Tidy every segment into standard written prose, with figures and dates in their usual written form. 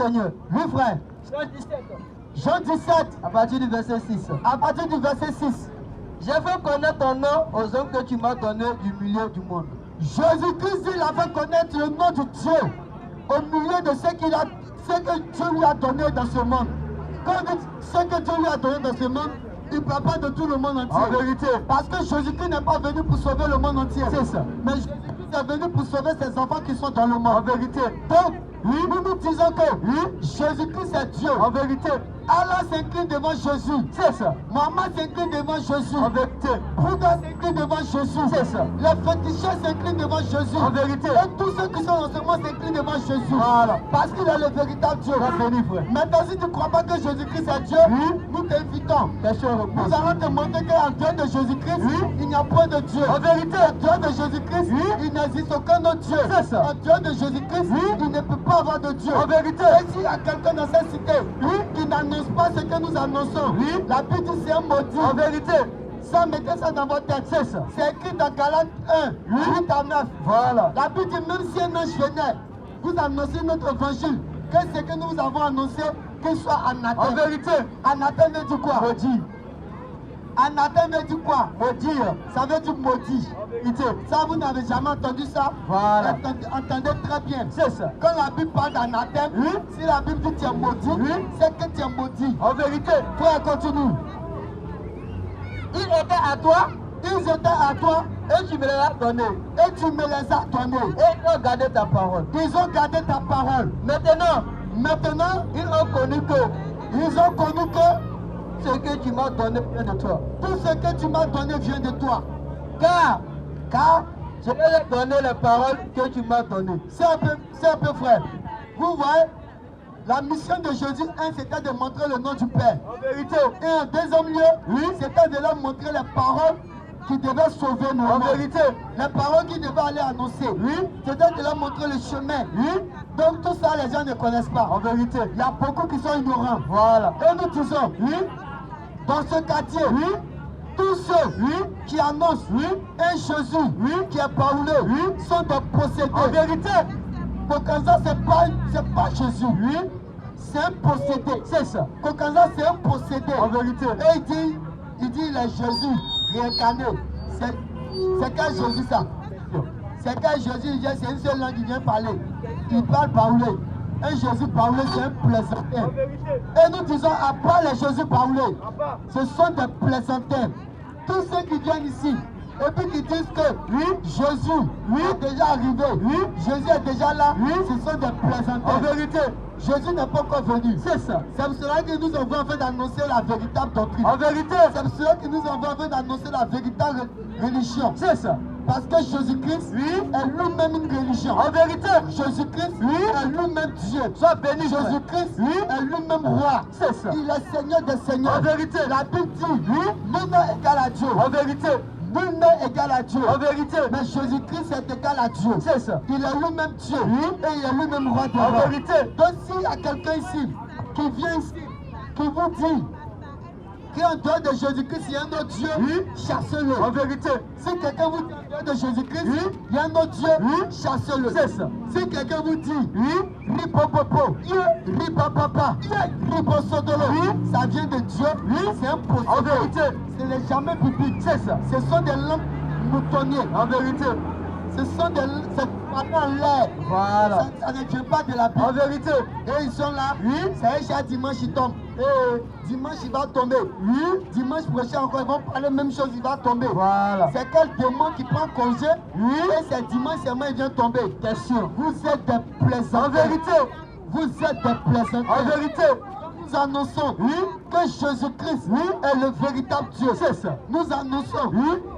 Seigneur. Oui, frère. Jean 17. Jean 17, À partir du verset 6. à partir du verset 6. J'ai fait connaître ton nom aux hommes que tu m'as donné du milieu du monde. Jésus-Christ, il a fait connaître le nom de Dieu au milieu de ce que Dieu lui a donné dans ce monde. Quand ce que Dieu lui a donné dans ce monde, il ne parle pas de tout le monde entier. En vérité. Parce que Jésus-Christ n'est pas venu pour sauver le monde entier. C'est ça. Mais Jésus-Christ est venu pour sauver ses enfants qui sont dans le monde. En vérité. Donc, nous nous disons que Jésus-Christ est Dieu. En vérité. Allah s'incline devant Jésus. C'est ça. Maman s'incline devant Jésus. En vérité. Bouddha s'incline devant Jésus. C'est ça. Les féticheurs s'inclinent devant Jésus. En vérité. Et tous ceux qui sont dans ce monde s'inclinent devant Jésus. Voilà. Parce qu'il est le véritable Dieu. Béni, frère. Maintenant, si tu ne crois pas que Jésus-Christ est Dieu, nous t'invitons. Nous allons te montrer qu'en dehors de Jésus-Christ, il n'y a point de Dieu. En vérité. En dehors de Jésus-Christ, il n'existe aucun autre Dieu. C'est ça. En dehors de Jésus-Christ, il ne peut pas avoir de Dieu. En vérité. Et s'il y a quelqu'un dans cette cité qui n'annonce pas ce que nous annonçons, la Bible dit c'est un maudit. En vérité. Ça, mettez ça dans votre tête. C'est ça. C'est écrit dans Galates 1, 8 à 9. Voilà. La Bible dit même si un ange venait, vous annoncez notre évangile, que ce que nous avons annoncé, qu'il soit anathème. En vérité. Anathème veut dire quoi? Maudit. Anathème veut dire quoi? Maudit. Ça veut dire maudit. Ça, vous n'avez jamais entendu ça? Voilà. Entendez très bien. C'est ça. Quand la Bible parle d'anathème, si la Bible dit tu es maudit, c'est que tu es maudit. En vérité. Frère, continue. Il était à toi Ils étaient à toi et tu me les as donnés. et tu me les as donnés. Et ils ont gardé ta parole. Ils ont gardé ta parole. Maintenant, Maintenant, ils ont connu que ils ont connu que ce que tu m'as donné vient de toi. tout ce que tu m'as donné vient de toi. Car Car je leur ai donné les paroles que tu m'as données. c'est un peu frère. Vous voyez, la mission de Jésus, c'était de montrer le nom du Père. En vérité. Et en deuxième lieu, c'était de leur montrer les paroles qui devaient sauver nos En mondes. vérité. Les paroles qui devaient aller annoncer. C'était de leur montrer le chemin. Donc tout ça, les gens ne connaissent pas. En vérité. Il y a beaucoup qui sont ignorants. Voilà. Et nous disons, dans ce quartier, tous ceux qui annoncent un Jésus qui est parlé sont des possédés. En vérité. Kokanza, c'est pas Jésus. C'est un possédé. C'est ça. Kokanza, c'est un possédé. En vérité. Et il dit, il est Jésus réincarné. C'est quel Jésus ça? C'est quel Jésus? C'est une seule langue qui vient parler. Il parle parler. Un Jésus parler, c'est un plaisantin. En vérité. Et nous disons, à part les Jésus parler, ce sont des plaisantins. Tous ceux qui viennent ici, et puis qui disent que Jésus est déjà arrivé, Jésus est déjà là, ce sont des plaisantins. En vérité. Jésus n'est pas encore venu. C'est ça. C'est pour cela que nous avons envie d'annoncer la véritable doctrine. En vérité. C'est pour cela que nous avons envie d'annoncer la véritable religion. C'est ça. Parce que Jésus-Christ est lui-même une religion. En vérité. Jésus-Christ est lui-même Dieu. Sois béni, Jésus-Christ est lui-même roi. C'est ça. Il est Seigneur des Seigneurs. En vérité. La Bible dit, nul n'est égal à Dieu. En vérité. Nul n'est égal à Dieu. En vérité. Mais Jésus-Christ est égal à Dieu. C'est ça. Il est lui-même Dieu. Et il est lui-même roi des En rois. vérité. Donc s'il y a quelqu'un ici qui vient ici, qui vous dit qu'en dehors de Jésus-Christ, il y a un autre Dieu, chassez-le. En vérité. Si quelqu'un vous dit qu'en dehors de Jésus-Christ, il y a un autre Dieu, chassez-le. C'est ça. Si quelqu'un vous dit, ripopopo, ripapapa, riposodolo, ça vient de Dieu, c'est impossible. En vérité. Ce n'est jamais biblique. C'est ça. Ce sont des lampes moutonnières. En vérité. Ce sont des c'est en l'air. Voilà. Ça ne vient pas de la Bible. En vérité. Et ils sont là. C'est chaque dimanche ils tombent. Et dimanche il va tomber. Dimanche prochain encore ils vont parler la même chose, il va tomber. Voilà. C'est quel démon qui prend congé? Et c'est dimanche seulement il vient tomber. Question. Vous êtes des plaisants. En vérité. Vous êtes des plaisants. En vérité. Nous annonçons que Jésus-Christ est le véritable Dieu. C'est ça. Nous annonçons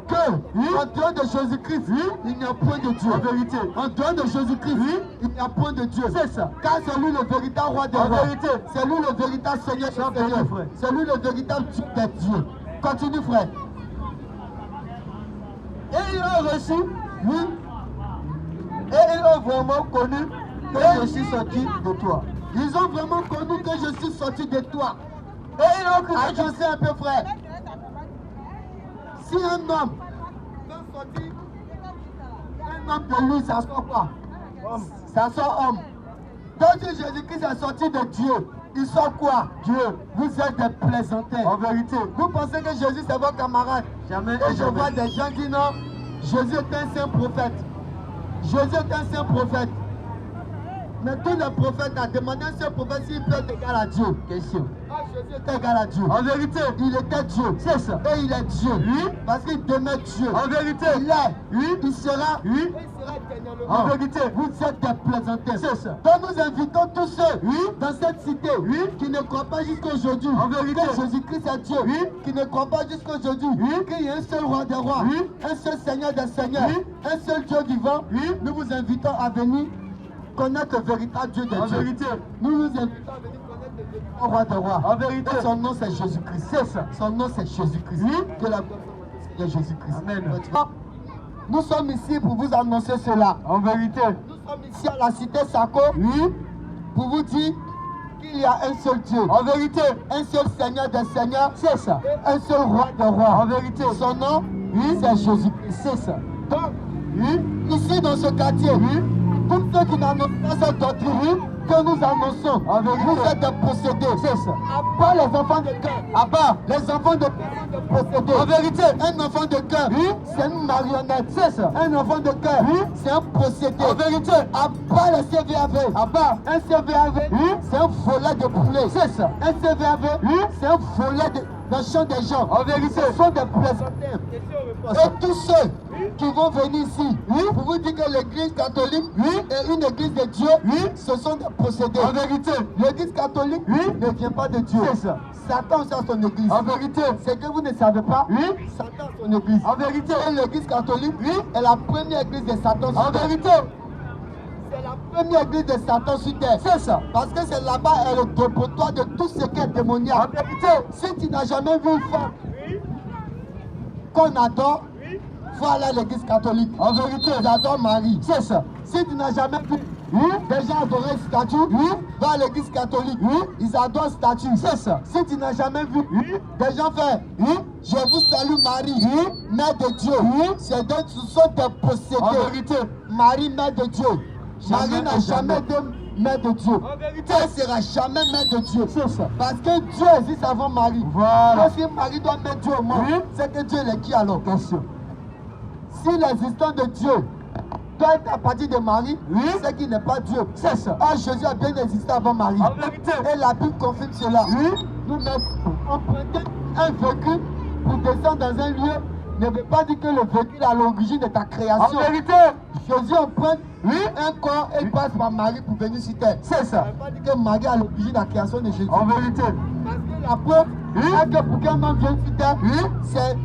que en dehors de Jésus-Christ, il n'y a point de Dieu. En vérité. En dehors de Jésus-Christ, il n'y a point de Dieu. C'est ça. Car c'est lui le véritable roi des En rois. vérité. C'est lui le véritable Seigneur des béni, seigneurs. frère. C'est lui le véritable Dieu des dieux. Continue, frère. Et ils ont reçu. Et ils ont vraiment connu que je suis sorti de toi. Ils ont vraiment connu que je suis sorti de toi. Et ils ont cru que tu Agencez un peu, frère. Si un homme veut sortir, un homme de lui, ça sort quoi? Ça sort homme. Donc si Jésus-Christ est sorti de Dieu, ils sont quoi? Dieu. Vous êtes des plaisantins. En vérité. Vous pensez que Jésus c'est votre camarade? Jamais. Et je vois des gens qui non. Jésus est un saint prophète. Jésus est un saint prophète. Mais tous les prophètes ont demandé à un seul prophète s'il peut être égal à Dieu. Question. Ah, Jésus était égal à Dieu. En vérité, il était Dieu. C'est ça. Et il est Dieu. Oui. Parce qu'il demeure Dieu. En vérité, il est. Oui. Il sera. Oui. Et il sera éternellement. En vérité, vous êtes des plaisantins. C'est ça. Donc nous invitons tous ceux dans cette cité qui ne croient pas jusqu'à aujourd'hui. En vérité, que Jésus-Christ est Dieu. Qui ne croient pas jusqu'à aujourd'hui. Qu'il y a un seul roi des rois. Un seul Seigneur des seigneurs. Un seul Dieu vivant. Nous vous invitons à venir connaître le véritable Dieu de Dieu. En vérité, nous nous invitons à venir connaître le véritable roi des rois. En vérité, son nom c'est Jésus-Christ. C'est ça. Son nom c'est Jésus-Christ. Que la gloire soit de Jésus-Christ. Amen. Nous sommes ici pour vous annoncer cela. En vérité, nous sommes ici à la cité Sako. Pour vous dire qu'il y a un seul Dieu. En vérité, un seul Seigneur des seigneurs. C'est ça. Et un seul roi des rois. En vérité, son nom, c'est Jésus-Christ. C'est ça. Donc, ici dans ce quartier, tous ceux qui n'annoncent pas cette doctrine que nous annonçons, vous êtes des possédés. C'est ça. À part les enfants de cœur. À part les enfants de possédés. En vérité, un enfant de cœur, c'est une marionnette. C'est ça. Un enfant de cœur, c'est un possédé. En vérité, à part les CVAV. À part un CVAV, c'est un volet de poulet. C'est ça. Un CVAV, c'est un volet de champ des gens. En vérité, ce sont des plaisantins. Et tous ceux qui vont venir ici, pour vous dire que l'église catholique est une église de Dieu, ce sont des possédés. En vérité, l'église catholique ne vient pas de Dieu. C'est ça. Satan a son église. En vérité, c'est que vous ne savez pas, Satan a son église. En vérité, l'église catholique est la première église de Satan. En vérité, c'est la première église de Satan sur terre. C'est ça. Parce que c'est là-bas le dépotoir de tout ce qui est démoniaque. En vérité, si tu n'as jamais vu une femme qu'on adore, faut aller à l'église catholique. En vérité, j'adore Marie. C'est ça. Si tu n'as jamais vu des gens adorer une statue, va à l'église catholique. Ils adorent une statue. C'est ça. Si tu n'as jamais vu des gens faire je vous salue Marie, mère de Dieu. C'est donc ce sont des possédés. En vérité, Marie, mère de Dieu. Marie n'a jamais été mère de Dieu. En vérité, elle ne sera jamais mère de Dieu. C'est ça. Parce que Dieu existe avant Marie. Voilà. Si Marie doit mettre Dieu au monde, c'est que Dieu est qui alors? Question. Si l'existence de Dieu doit être à partir de Marie, c'est qu'il n'est pas Dieu. C'est ça. Ah, Jésus a bien existé avant Marie. En vérité. Et la Bible confirme cela. Nous emprunter un véhicule pour descendre dans un lieu ne veut pas dire que le véhicule est à l'origine de ta création. En vérité, Jésus emprunte un corps et il passe par Marie pour venir sur terre. C'est ça. Ça ne veut pas dire que Marie est à l'origine de la création de Jésus. En vérité. Parce que la preuve est que pour qu'un homme vienne sur terre, c'est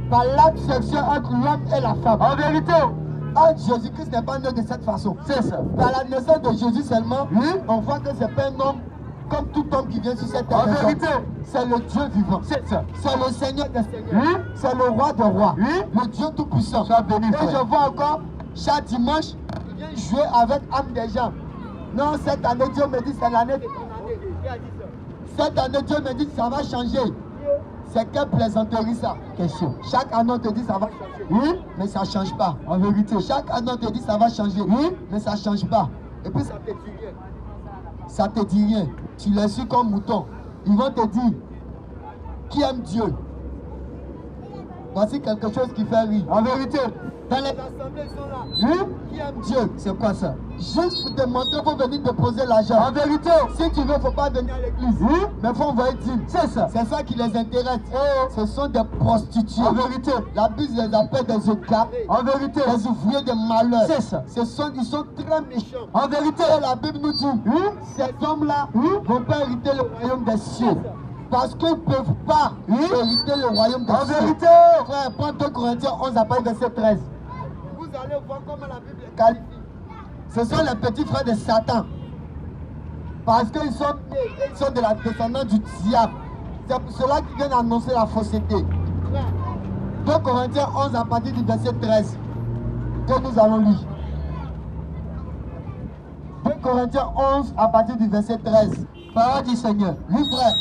par l'acte sexuel entre l'homme et la femme. En vérité, Jésus-Christ n'est pas né de cette façon. C'est ça. Par la naissance de Jésus seulement, on voit que c'est pas un homme comme tout homme qui vient sur cette terre. En vérité, c'est le Dieu vivant. C'est ça. C'est le Seigneur des seigneurs. C'est le roi des rois. Le Dieu tout-puissant. Et je vois encore, chaque dimanche, il vient jouer avec âme des gens. Non, cette année, Dieu me dit, c'est l'année de ton année. Cette année, Dieu me dit, ça va changer. C'est quelle plaisanterie ça? Question. Chaque année, on te dit, ça va changer. Mais ça ne change pas. En vérité, chaque année, on te dit, ça va changer. Mais ça ne change pas. Et puis, ça te dit rien. Ça te dit rien. Tu les suis comme mouton. Ils vont te dire, qui aime Dieu? Voici quelque chose qui fait rire. En vérité, dans les assemblées, ils sont là. Qui aime Dieu? C'est quoi ça? Juste pour te montrer, il faut venir te poser l'argent. En vérité, si tu veux, il ne faut pas venir à l'église. Mais il faut envoyer dire. C'est ça. C'est ça qui les intéresse. Ce sont des prostituées. En vérité, la Bible les appelle des égarés. En vérité, des ouvriers de malheur. C'est ça. Ils sont très méchants. En vérité, la Bible nous dit, ces hommes-là ne vont pas hériter le royaume des cieux. Parce qu'ils ne peuvent pas hériter le royaume des cieux. En vérité, frère, prends 2 Corinthiens 11 à partir de verset 13. Vous allez voir comment la Bible est qualifie. Ce sont les petits frères de Satan. Parce qu'ils sont de la descendance du diable. C'est pour cela qu'ils viennent annoncer la fausseté. 2 Corinthiens 11 à partir du verset 13. Que nous allons lire. 2 Corinthiens 11 à partir du verset 13. Parole du Seigneur. Oui, frère.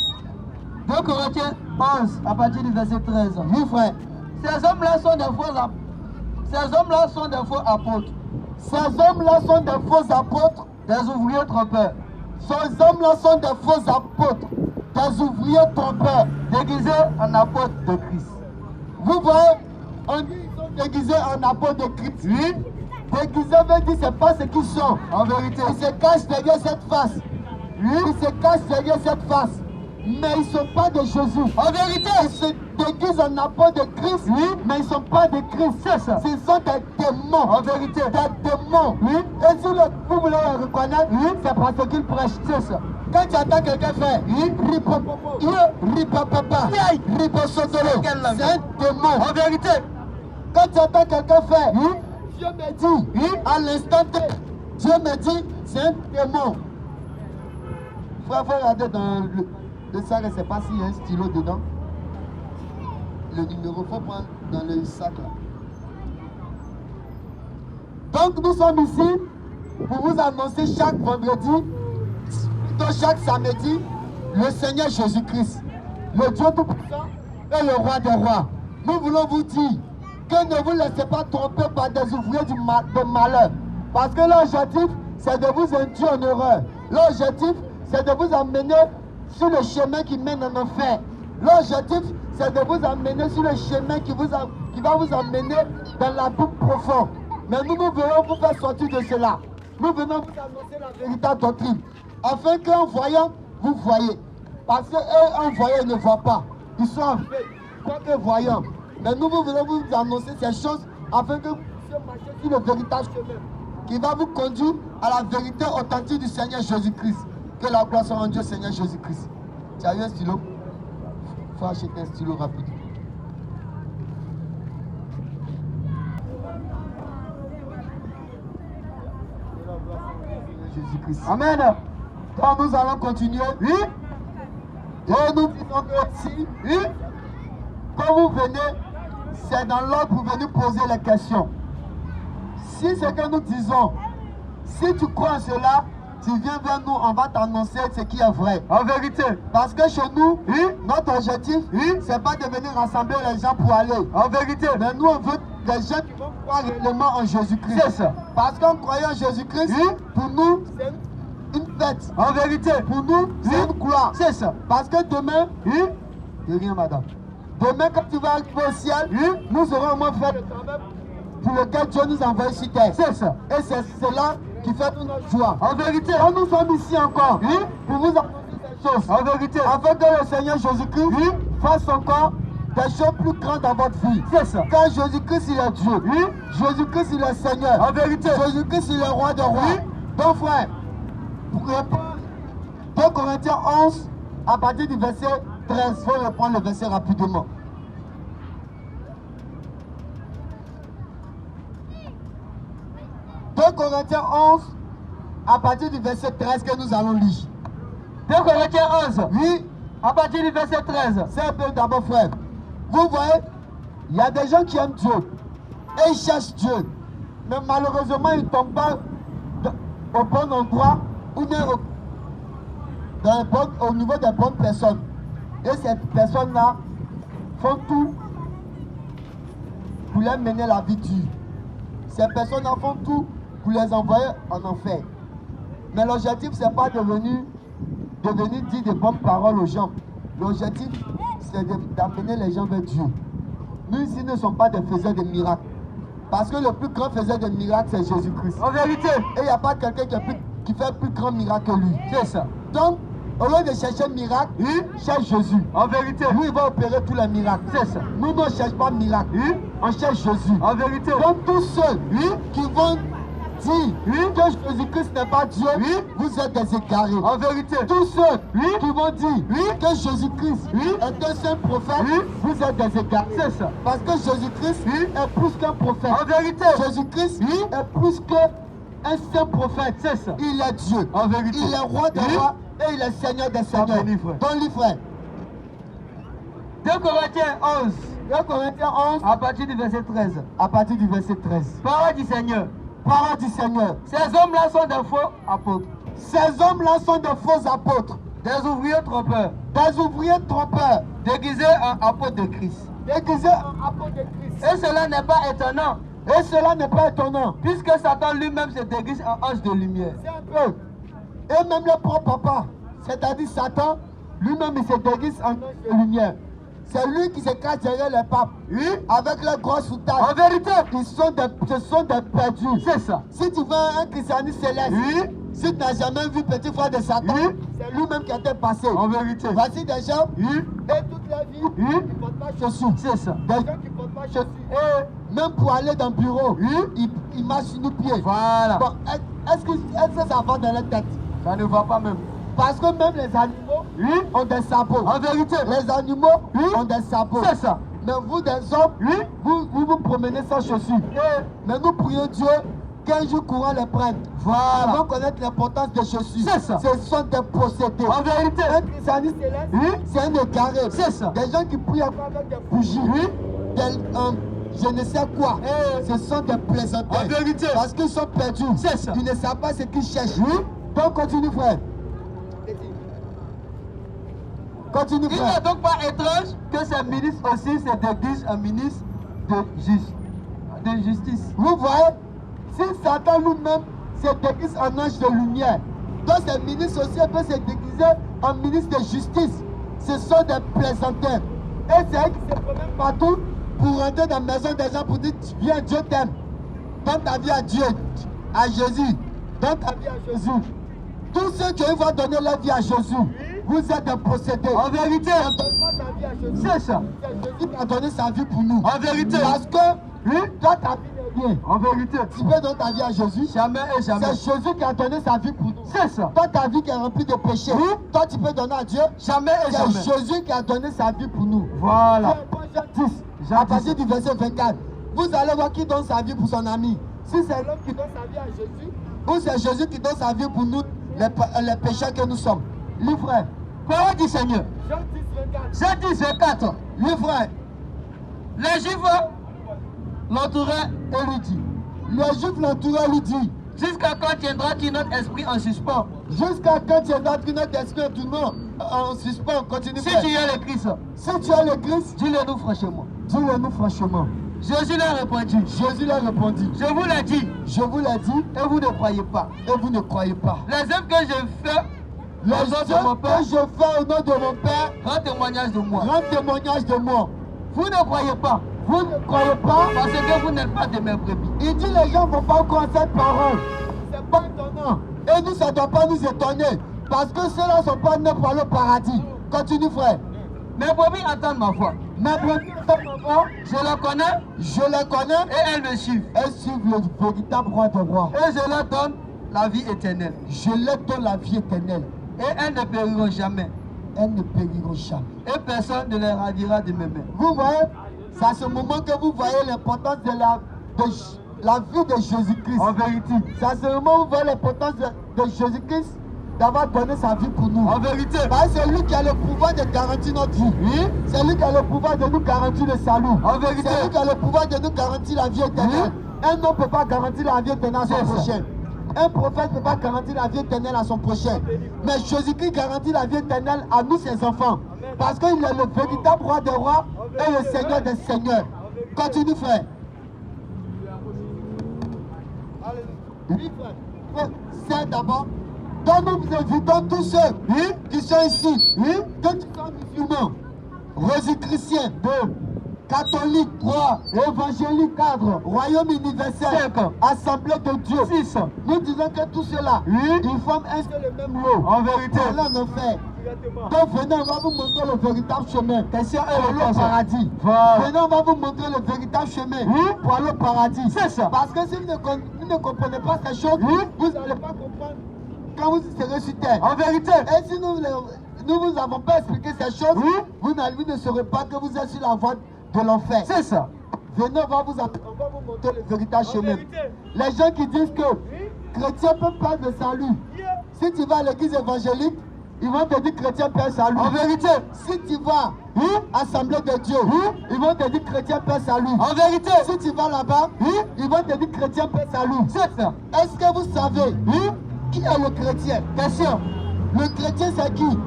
2 Corinthiens 11 à partir du verset 13. Oui, frère. Ces hommes-là sont des faux apôtres. Ces hommes-là sont des faux apôtres. Ces hommes-là sont des faux apôtres, des ouvriers trompeurs. Ces hommes-là sont des faux apôtres, des ouvriers trompeurs, déguisés en apôtres de Christ. Vous voyez, on dit qu'ils sont déguisés en apôtres de Christ. Oui, Déguisés veut dire c'est pas ce qu'ils sont. en vérité. Ils se cachent derrière cette face. Oui, Ils se cachent derrière cette face. Mais ils ne sont pas de Jésus. en vérité. Ils se déguisent en apôtres de Christ, Oui, mais ils ne sont pas de Christ. c'est ça. Ce sont des démons. En vérité. Des démons. Oui, Et si vous voulez les reconnaître, c'est parce qu'ils prêchent. c'est ça. Quand tu entends quelqu'un faire ripapapa, riposotolo, Quelle langue? c'est un démon. En vérité. Quand tu entends quelqu'un faire Dieu me dit, à l'instant T, Dieu me dit, c'est un démon. Frère, faut regarder dans le sac, je ne sais pas s'il y a un stylo dedans. Le numéro, il faut prendre dans le sac là. Donc nous sommes ici pour vous annoncer chaque vendredi, plutôt chaque samedi, le Seigneur Jésus-Christ, le Dieu Tout-Puissant et le Roi des Rois. Nous voulons vous dire que ne vous laissez pas tromper par des ouvriers de malheur. Parce que l'objectif, c'est de vous induire en erreur. L'objectif, c'est de vous amener sur le chemin qui mène en enfer. L'objectif, c'est de vous amener sur le chemin qui va vous amener dans l'abîme profond. Mais nous voulons vous faire sortir de cela. Nous venons vous annoncer la véritable doctrine. Afin qu'en voyant, vous voyez. Parce qu'eux, en voyant, ils ne voient pas. Ils sont en fait, quoique voyants. Mais nous voulons vous annoncer ces choses afin que vous puissiez marcher sur le véritable chemin qui va vous conduire à la vérité authentique du Seigneur Jésus-Christ. Que la gloire soit en Dieu, Seigneur Jésus-Christ. Tu as eu un stylo? Il faut acheter un stylo rapide. Jésus-Christ. Amen. Donc nous allons continuer. Oui. Et nous disons que si, quand vous venez, c'est dans l'ordre pour venir poser les questions. Si ce que nous disons, si tu crois en cela, tu viens vers nous, on va t'annoncer ce qui est vrai. En vérité. Parce que chez nous, notre objectif, c'est pas de venir rassembler les gens pour aller. En vérité. Mais nous, on veut des gens qui vont croire réellement en Jésus-Christ. C'est ça. Parce qu'en croyant en Jésus-Christ, pour nous, c'est une fête. En vérité. Pour nous, c'est une gloire. C'est ça. Parce que demain, de rien, madame. Demain, quand tu vas arriver au ciel, nous aurons au moins fait le travail pour lequel Dieu nous envoie sur terre. C'est ça. Et c'est cela qui fait toute notre joie. En vérité. Quand nous sommes ici encore, pour vous annoncer ces choses. En vérité. Afin que le Seigneur Jésus-Christ fasse encore des choses plus grandes dans votre vie. C'est ça. Quand Jésus-Christ il est Dieu, Jésus-Christ il est Seigneur. En vérité. Jésus-Christ il est Roi des Rois. Donc frère, pour répondre, 2 Corinthiens 11, à partir du verset 13, il faut reprendre le verset rapidement. Corinthiens 11, à partir du verset 13 que nous allons lire. 2 Corinthiens 11. Oui, À partir du verset 13. c'est un peu d'abord, frère. Vous voyez, il y a des gens qui aiment Dieu et ils cherchent Dieu. Mais malheureusement, ils ne tombent pas au bon endroit ou bien au niveau des bonnes personnes. Et ces personnes-là font tout pour leur mener la vie dure. Ces personnes-là font tout pour les envoyer en enfer. Mais l'objectif, ce n'est pas de venir dire de bonnes paroles aux gens. L'objectif, c'est d'amener les gens vers Dieu. Nous ici ne sommes pas des faiseurs de miracles. Parce que le plus grand faiseur de miracles, c'est Jésus-Christ. En vérité. Et il n'y a pas quelqu'un qui fait plus grand miracle que lui. C'est ça. Donc, au lieu de chercher un miracle, cherche Jésus. En vérité. Lui, il va opérer tous les miracles. C'est ça. Nous ne cherchons pas de miracle. On cherche Jésus. En vérité. Donc, tous ceux qui vont dire que Jésus-Christ n'est pas Dieu, vous êtes des égarés. En vérité. Tous ceux qui vont dire que Jésus-Christ est un saint prophète, vous êtes des égarés. C'est ça. Parce que Jésus-Christ est plus qu'un prophète. En vérité. Jésus-Christ est plus qu'un saint prophète. C'est ça. Il est Dieu. En vérité. Il est roi des rois et il est Seigneur des seigneurs. Amen, frère. Donne-lui, frère. 2 Corinthiens 11. 2 Corinthiens 11, À partir du verset 13. à partir du verset 13. Parole du Seigneur. Parole du Seigneur. Ces hommes-là sont des faux apôtres. Ces hommes-là sont des faux apôtres, Des ouvriers trompeurs. des ouvriers trompeurs, Déguisés en apôtres de Christ. déguisés en apôtres de Christ. Et cela n'est pas étonnant. Et cela n'est pas étonnant. Puisque Satan lui-même se déguise en ange de lumière. C'est un peu. Et même le propre papa, c'est-à-dire Satan, lui-même il se déguise en ange de lumière. C'est lui qui se cache derrière les papes. Oui. Avec leurs grosses soutanes. En vérité, ce sont des perdus. C'est ça. Si tu veux un christianisme céleste, oui. Si tu n'as jamais vu petit frère de Satan, oui. C'est lui-même qui a été passé. En vérité. Voici des gens, oui. Et toute la vie, oui. Qui ne portent pas chaussures. C'est ça. Des gens qui ne portent pas chaussures. Et même pour aller dans le bureau, oui. Ils marchent sur nos pieds. Voilà. Bon, est-ce que ça va dans la tête? Ça ne va pas même. Parce que même les animaux, oui. Ont des sabots. En vérité. Les animaux, oui. Ont des sabots. C'est ça. Mais vous, des hommes, oui. Vous promenez sans chaussures. Mais nous prions Dieu qu'un jour courant les prenne. Voilà. Avant connaître l'importance des chaussures. C'est ça. Ce sont des possédés. En vérité. Un christianisme céleste, oui. C'est un égaré. C'est ça. Des gens qui prient avec des bougies. Oui. Je ne sais quoi. Ce sont des plaisantins. En vérité. Parce qu'ils sont perdus. C'est ça. Ils ne savent pas ce qu'ils cherchent. Oui. Donc continue, frère. Continue, frère. Il n'est donc pas étrange que ces ministres aussi se déguisent en ministre de justice. Vous voyez, si Satan lui-même se déguise en ange de lumière, donc ces ministres aussi peuvent se déguiser en ministre de justice. Ce sont des plaisantins. Et c'est eux qui se promènent partout pour rentrer dans la maison des gens pour dire viens, Dieu t'aime. Donne ta vie à Dieu, à Jésus. Donne ta vie à Jésus. Tous ceux qui vont donner leur vie à Jésus, vous êtes des possédés. En vérité, on ne donne pas ta vie à Jésus. C'est ça. C'est Jésus qui a donné sa vie pour nous. En vérité. Parce que, oui, toi, ta vie n'est rien. En vérité. Tu peux donner ta vie à Jésus. Jamais et jamais. C'est Jésus qui a donné sa vie pour nous. C'est ça. Toi, ta vie qui est remplie de péchés. Oui. Toi, tu peux donner à Dieu. Jamais et jamais. C'est Jésus qui a donné sa vie pour nous. Voilà. Jean 10, à partir du verset 24. Vous allez voir qui donne sa vie pour son ami. Si c'est l'homme qui donne sa vie à Jésus, ou c'est Jésus qui donne sa vie pour nous, les pécheurs que nous sommes. Les frères. Parole du Seigneur. Jean 10, 24. Les frères. Les Juifs l'entouraient et lui dit. Les Juifs l'entouraient et lui dit. Jusqu'à quand tiendras-tu notre esprit en suspens? Jusqu'à quand tiendras-tu notre esprit en suspens? Continue. Si tu es le Christ. Si tu es le Christ. Dis-le nous franchement. Dis-le nous franchement. Jésus leur répondit. Jésus leur répondit. Je vous l'ai dit. Je vous l'ai dit. Et vous ne croyez pas. Et vous ne croyez pas. Les œuvres que je fais. Les œuvres que je fais au nom de mon Père. Rends témoignage de moi. Rends témoignage de moi. Vous ne croyez pas. Vous ne croyez pas. Parce que vous n'êtes pas de mes brebis. Il dit les gens ne vont pas croire cette parole. C'est pas étonnant. Et nous, ça ne doit pas nous étonner. Parce que ceux-là ne sont pas nés pour aller au paradis. Continue, frère. Mes brebis attendent ma voix. Mes brebis attendent ma voix. Je les connais. Je les connais. Et elles me suivent. Elles suivent le véritable roi de rois. Et je leur donne la vie éternelle. Je leur donne la vie éternelle. Et elles ne périront jamais. Elles ne périront jamais. Et personne ne les ravira de mes mains. Vous voyez, c'est à ce moment que vous voyez l'importance de la vie de Jésus-Christ. En vérité. C'est à ce moment où vous voyez l'importance de Jésus-Christ d'avoir donné sa vie pour nous. En vérité. C'est lui qui a le pouvoir de garantir notre vie. Oui. C'est lui qui a le pouvoir de nous garantir le salut. En vérité. C'est lui qui a le pouvoir de nous garantir la vie éternelle. Oui. Un homme ne peut pas garantir la vie éternelle à son prochain. Un prophète ne peut pas garantir la vie éternelle à son prochain. Mais Jésus-Christ garantit la vie éternelle à nous, ses enfants. Parce qu'il est le véritable roi des rois et le Seigneur des seigneurs. Continue, frère. Oui, frère. C'est d'abord. Donc nous invitons tous ceux qui sont ici, que tu sois musulman, rosichristien, 2, catholique, 3, évangélique, 4, royaume universel, 5, assemblée de Dieu, 6. Nous disons que tous ceux-là, ils forment un seul et même lot. En vérité. Voilà nos frères. Donc venez, on va vous montrer le véritable chemin. Question pour aller au paradis. Venez, on va vous montrer le véritable chemin pour aller au paradis. C'est ça. Parce que si vous ne comprenez pas ces choses, vous n'allez pas comprendre quand vous serez sur terre. En vérité. Et si nous vous avons pas expliqué ces choses, vous ne saurez pas que vous êtes sur la voie de l'enfer. C'est ça. Venez, on va vous montrer le véritable chemin. Les gens qui disent que chrétiens peuvent perdre le salut. Si tu vas à l'église évangélique, ils vont te dire chrétien perd salut. En vérité. Si tu vas assemblée de Dieu, ils vont te dire chrétien perd salut. En vérité. Si tu vas là-bas, ils vont te dire chrétien perd salut. C'est ça. Est-ce que vous savez qui est le chrétien? Question. Le chrétien c'est qui?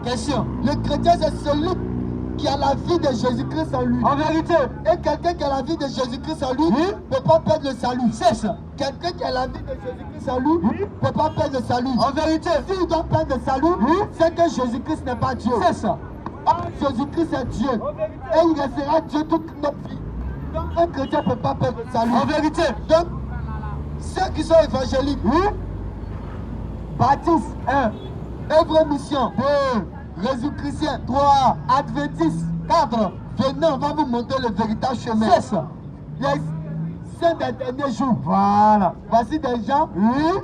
Question. Le chrétien c'est celui qui a la vie de Jésus-Christ en lui. En vérité. Et quelqu'un qui a la vie de Jésus-Christ en lui ne peut pas perdre le salut. C'est ça. Quelqu'un qui a la vie de Jésus-Christ en lui ne peut pas perdre le salut. En vérité. S'il doit perdre le salut, c'est que Jésus-Christ n'est pas Dieu. C'est ça. Or, Jésus-Christ est Dieu. Et il restera Dieu toute notre vie. Donc un chrétien ne peut pas perdre le salut. En vérité. Donc, ceux qui sont évangéliques, baptistes, 1, œuvre mission, 2, Jésus-Chrétien, 3, adventistes, 4, venez, on va vous montrer le véritable chemin. C'est ça. Les saints des derniers jours. Voilà. Voici des gens,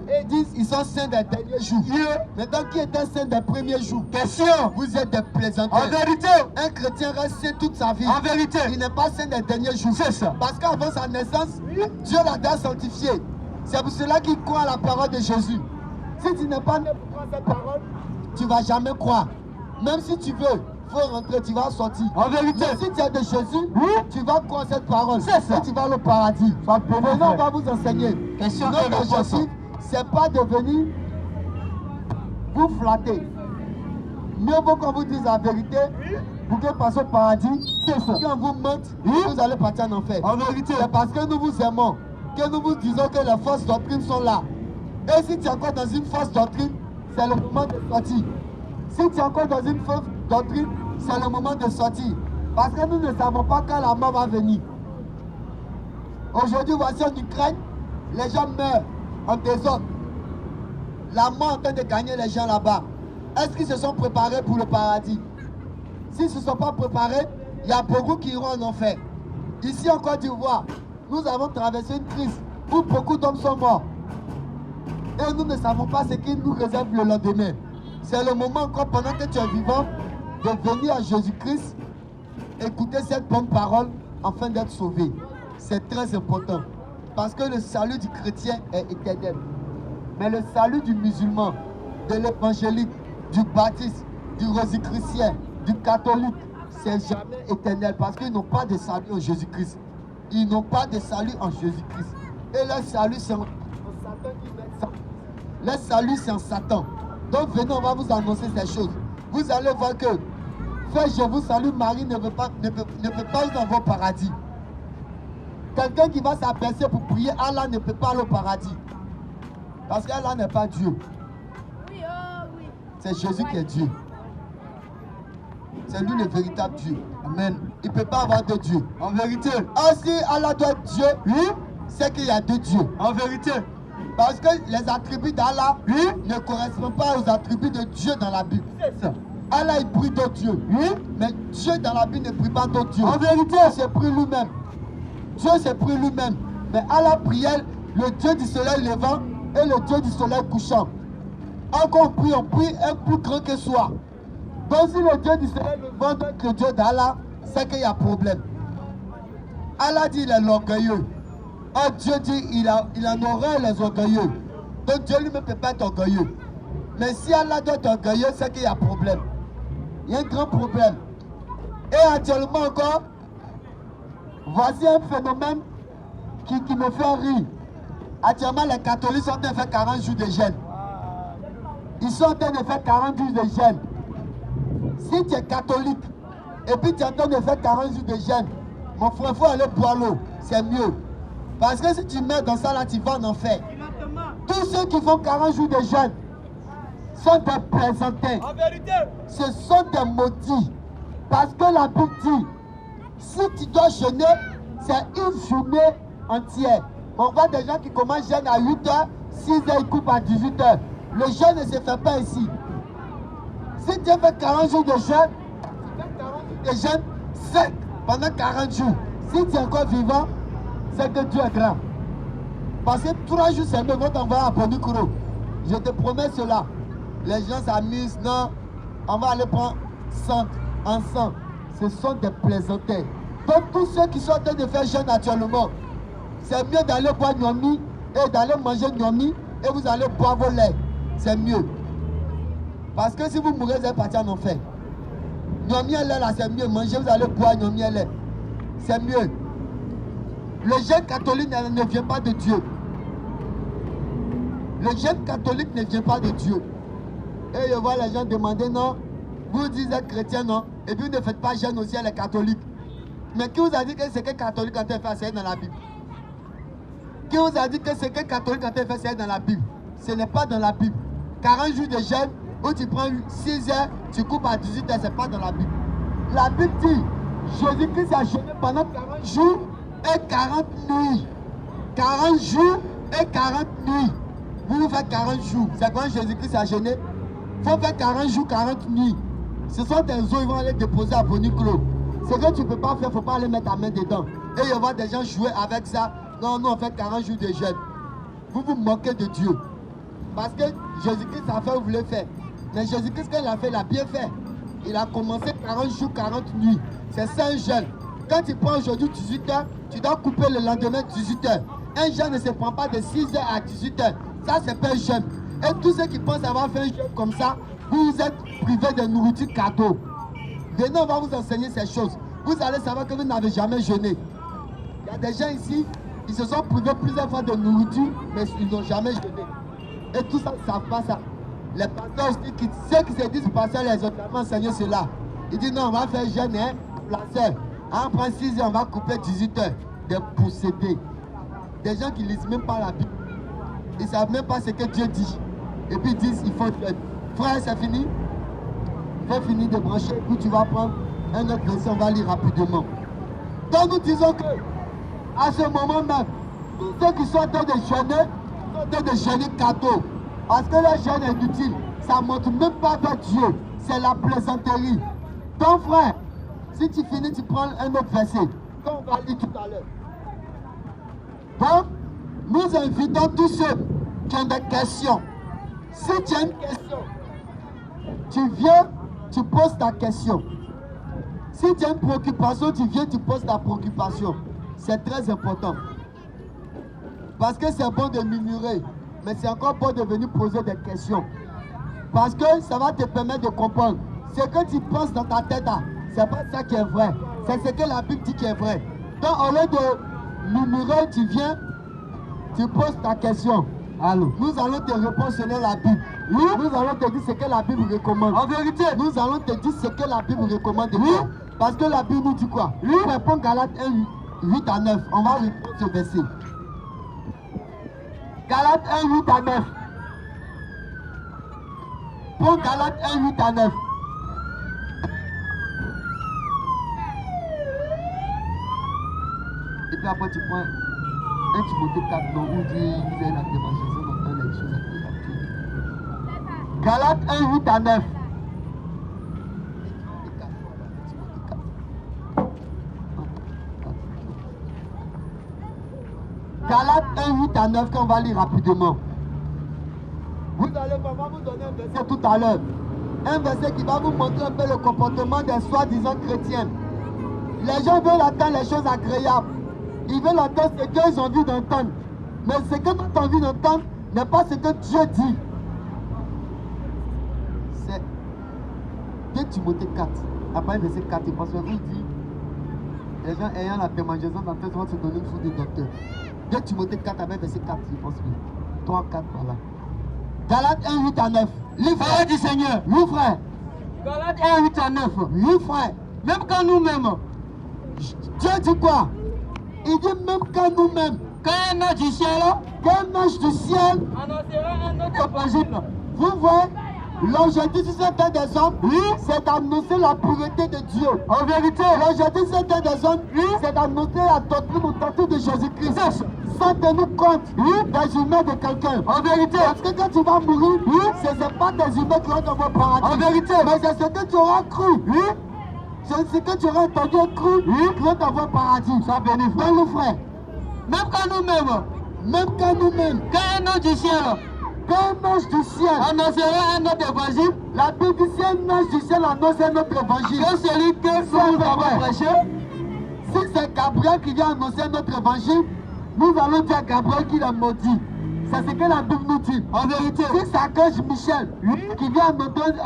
et disent ils sont saints des derniers jours. Maintenant, qui était saint des premiers jours? Question. Vous êtes des plaisantins. En vérité. Un chrétien reste saint toute sa vie. En vérité. Il n'est pas saint des derniers jours. C'est ça. Parce qu'avant sa naissance, Dieu l'a déjà sanctifié. C'est pour cela qu'il croit à la parole de Jésus. Si tu n'es pas né pour croire cette parole, tu ne vas jamais croire. Même si tu veux, il faut rentrer, tu vas sortir. En vérité. Mais si tu es de Jésus, tu vas croire cette parole. C'est ça. Et tu vas au paradis. Maintenant, on va vous enseigner. Question et Notre réponse. objectif, ce n'est pas de venir vous flatter. Mieux vaut qu'on vous dise la vérité pour que passe au paradis. C'est ça. Quand vous mente, vous allez partir en enfer. En vérité. C'est parce que nous vous aimons que nous vous disons que les fausses doctrines sont là. Et si tu es encore dans une fausse doctrine, c'est le moment de sortir. Si tu es encore dans une fausse doctrine, c'est le moment de sortir. Parce que nous ne savons pas quand la mort va venir. Aujourd'hui, voici en Ukraine, les gens meurent en désordre. La mort est en train de gagner les gens là-bas. Est-ce qu'ils se sont préparés pour le paradis? S'ils ne se sont pas préparés, il y a beaucoup qui iront en enfer. Ici en Côte d'Ivoire, nous avons traversé une crise où beaucoup d'hommes sont morts. Et nous ne savons pas ce qui nous réserve le lendemain. C'est le moment encore, pendant que tu es vivant, de venir à Jésus-Christ, écouter cette bonne parole afin d'être sauvé. C'est très important. Parce que le salut du chrétien est éternel. Mais le salut du musulman, de l'évangélique, du baptiste, du rosicrucien, du catholique, c'est jamais éternel. Parce qu'ils n'ont pas de salut en Jésus-Christ. Ils n'ont pas de salut en Jésus-Christ. Et leur salut, c'est en Satan qui met ça. Leur salut, c'est en Satan. Donc venez, on va vous annoncer ces choses. Vous allez voir que faire je vous salue Marie ne peut pas dans vos paradis. Quelqu'un qui va s'apercevoir pour prier, Allah ne peut pas aller au paradis. Parce qu'Allah n'est pas Dieu. C'est Jésus qui est Dieu. C'est lui le véritable Dieu. Amen. Il ne peut pas avoir deux dieux. En vérité. Ah, si Allah doit être Dieu, c'est qu'il y a deux dieux. En vérité. Parce que les attributs d'Allah ne correspondent pas aux attributs de Dieu dans la Bible. C'est ça. Allah, il prie d'autres dieux. Mais Dieu dans la Bible ne prie pas d'autres dieux. En vérité. Dieu s'est pris lui-même. Dieu s'est pris lui-même. Mais Allah priait le Dieu du soleil levant et le Dieu du soleil couchant. Encore on prie un plus grand que soi. Donc si le Dieu du soleil levant doit être le Dieu d'Allah, c'est qu'il y a problème. Allah dit il est l'orgueilleux. Oh, Dieu dit il en aura les orgueilleux. Donc Dieu lui-même ne peut pas être orgueilleux. Mais si Allah doit être orgueilleux, c'est qu'il y a problème. Il y a un grand problème. Et actuellement encore, voici un phénomène qui me fait rire. Actuellement, les catholiques sont en train de faire 40 jours de jeûne. Ils sont en train de faire 40 jours de jeûne. Si tu es catholique et puis tu es en train de faire 40 jours de jeûne, mon frère, il faut aller boire l'eau. C'est mieux. Parce que si tu meurs dans ça, là, tu vas en enfer. Tous ceux qui font 40 jours de jeûne sont des plaisantins. En vérité. Ce sont des maudits. Parce que la Bible dit, si tu dois jeûner, c'est une journée entière. On voit des gens qui commencent jeûne à 8h, 6h, ils coupent à 18h. Le jeûne ne se fait pas ici. Si tu fais 40 jours de jeûne, tu fais 40 jours de jeûne sec pendant 40 jours. Si tu es encore vivant, c'est que Dieu est grand. Parce que 3 jours, c'est mieux, vont t'envoyer à Bonikuro. Je te promets cela. Les gens s'amusent, non, on va aller prendre centre ensemble. Ce sont des plaisantins. Donc tous ceux qui sont en train de faire jeûne actuellement, c'est mieux d'aller boire Nyomi et d'aller manger Nyomi et vous allez boire vos laits. C'est mieux. Parce que si vous mourrez, vous allez partir en enfer. Nyomi et lait là, c'est mieux. Manger, vous allez boire Nyomi et lait. C'est mieux. Le jeûne catholique ne vient pas de Dieu. Le jeûne catholique ne vient pas de Dieu. Et je vois les gens demander, non, vous dites être chrétien, non, Et puis vous ne faites pas jeûne aussi à les catholiques. Mais qui vous a dit que ce que les catholiques ont fait, c'est dans la Bible? Qui vous a dit que ce que les catholiques ont fait, c'est dans la Bible? Ce n'est pas dans la Bible. 40 jours de jeûne, où tu prends 6 heures, tu coupes à 18 heures, ce n'est pas dans la Bible. La Bible dit, Jésus-Christ a jeûné pendant 40 jours et 40 nuits. 40 jours et 40 nuits. Vous faites 40 jours. C'est quand Jésus-Christ a jeûné. Il faut faire 40 jours, 40 nuits. Ce sont des eaux, ils vont aller déposer à Boniclo. Ce que tu ne peux pas faire, il ne faut pas aller mettre ta main dedans. Et il y aura des gens jouer avec ça. Non, nous on fait 40 jours de jeûne. Vous vous moquez de Dieu. Parce que Jésus-Christ a fait, vous voulez faire. Mais Jésus-Christ, quand il a fait, il a bien fait. Il a commencé 40 jours, 40 nuits. C'est ça un jeûne. Quand tu prends aujourd'hui 18 heures, tu dois couper le lendemain 18 heures. Un jeûne ne se prend pas de 6 heures à 18 heures. Ça, c'est pas un jeûne. Et tous ceux qui pensent avoir fait un jeûne comme ça, vous êtes privés de nourriture cadeau. Venez, on va vous enseigner ces choses. Vous allez savoir que vous n'avez jamais jeûné. Il y a des gens ici, ils se sont privés plusieurs fois de nourriture, mais ils n'ont jamais jeûné. Et tout ça, ils ne savent pas ça. Les pasteurs aussi, ceux qui se disent pasteurs, les autres vont enseigner cela. Ils disent non, on va faire jeûne, hein, placeur. On prend 6 heures, on va couper 18 heures. Des possédés. Des gens qui ne lisent même pas la Bible. Ils ne savent même pas ce que Dieu dit. Et puis ils disent, il faut jeûne. Frère, c'est fini? Il faut finir de brancher, puis tu vas prendre un autre verset, on va lire rapidement. Donc nous disons que, à ce moment même, tous ceux qui sont en train de jeûner, sont en train de jeûner cadeau. Parce que le jeûne est inutile. Ça ne montre même pas vers Dieu. C'est la plaisanterie. Ton frère, si tu finis, tu prends un autre verset. Qu'on va lire tout à l'heure. Donc, nous invitons tous ceux qui ont des questions. Si tu as une question, tu viens, tu poses ta question. Si tu as une préoccupation, tu viens, tu poses ta préoccupation. C'est très important. Parce que c'est bon de murmurer, mais c'est encore bon de venir poser des questions. Parce que ça va te permettre de comprendre. Ce que tu penses dans ta tête, c'est pas ça qui est vrai. C'est ce que la Bible dit qui est vrai. Donc au lieu de murmurer, tu viens, tu poses ta question. Alors, nous allons te répondre selon la Bible. Oui? Nous allons te dire ce que la Bible recommande. En vérité, nous allons te dire ce que la Bible recommande de faire. Parce que la Bible nous dit quoi? Oui? Répond Galates 1, 8 à 9. On va répondre ce verset. Galates 1, 8 à 9. Prends Galates 1, 8 à 9. Et puis après tu prends 1 Timothée 4, non, où dit vous avez la démonstration dans les choses à Galates 1, 8 à 9. Galates 1, 8 à 9 qu'on va lire rapidement. Vous allez vraiment vous donner un verset tout à l'heure. Un verset qui va vous montrer un peu le comportement des soi-disant chrétiens. Les gens veulent entendre les choses agréables. Ils veulent entendre ce qu'ils ont envie d'entendre. Mais ce que tu as envie d'entendre n'est pas ce que Dieu dit. C'est 2 Timothée 4. Après verset 4, parce que vous dit, les gens ayant la démangeaison dans tête vont se donner une foule de docteurs. 2 Timothée 4, après verset 4, je pense bien. 3, 4, voilà. Galates 1, 8 à 9. Les frères du Seigneur. Oui, frère. Galates 1, 8 à 9. Oui, frère. Même quand nous-mêmes, Dieu dit quoi? Il dit même quand nous-mêmes, quand un ange du ciel, annoncerait un autre évangile. Vous voyez, l'objectif de certains des hommes, c'est d'annoncer la pureté de Dieu. En vérité, l'objectif de certains des hommes, c'est d'annoncer la doctrine authentique de Jésus-Christ. Sans tenir compte des humains de quelqu'un. En vérité, parce que quand tu vas mourir, ce n'est pas des humains qui vont dans votre paradis. En vérité, mais c'est ce que tu auras cru. C'est ce que tu auras entendu et cru qui vont dans votre paradis. Ça bénéficie. Mon frère. Même quand nous-mêmes, quand un ange du ciel, annoncerait un autre évangile, la Bible dit si un ange du ciel annonce un autre évangile, que celui que nous avons prêché, si c'est Gabriel qui vient annoncer un autre évangile, nous allons dire à Gabriel qu'il a maudit. C'est ce que la Bible nous dit. En vérité, si c'est Archange Michel qui vient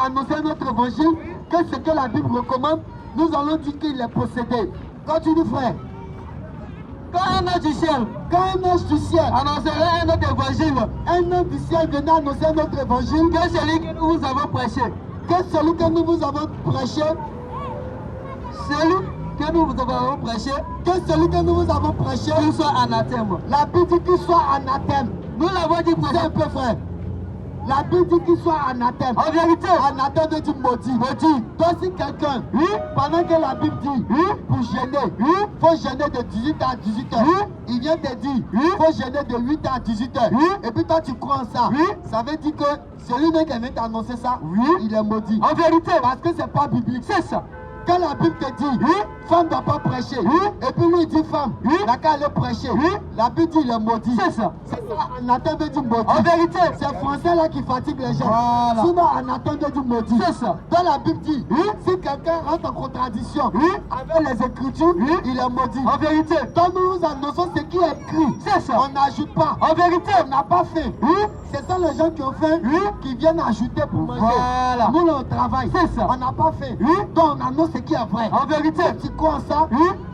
annoncer un autre évangile, que ce que la Bible recommande, nous allons dire qu'il est possédé. Continue, frère. Quand un ange du ciel annoncerait un autre évangile, un ange du ciel venait annoncer un autre évangile, que celui que nous vous avons prêché, celui que nous vous avons prêché, que celui que nous vous avons prêché, qu'il soit anathème. la Bible dit qu'il soit anathème. Nous l'avons dit C'est un peu frère. La Bible dit qu'il soit anathème. en vérité. Anathème veut dire maudit. Maudit. Donc si quelqu'un, pendant que la Bible dit, pour gêner, faut gêner de 18 à 18 heures. Il vient te dire, faut gêner de 8 à 18 heures. Et puis toi tu crois en ça. Ça veut dire que celui-là qui vient t'annoncer ça, il est maudit. En vérité. Parce que c'est pas biblique. C'est ça. Quand la Bible te dit, femme ne doit pas prêcher, et puis lui il dit femme, la qu'à aller prêcher, la Bible dit il est maudit. C'est ça. C'est ça, anathème veut dire maudit. En vérité. C'est français là qui fatigue les gens. Voilà. Sinon, anathème veut dire maudit. C'est ça. Dans la Bible dit, si quelqu'un rentre en contradiction avec les Écritures, il est maudit. En vérité. Donc nous annonçons ce qui est écrit. C'est ça. On n'ajoute pas. En vérité. On n'a pas fait. C'est ça les gens qui ont fait, qui viennent ajouter pour manger. Voilà. Nous, on travaille. C'est ça. On n'a pas fait. Donc on annonce ce qui est vrai. En vérité. Si tu crois en ça,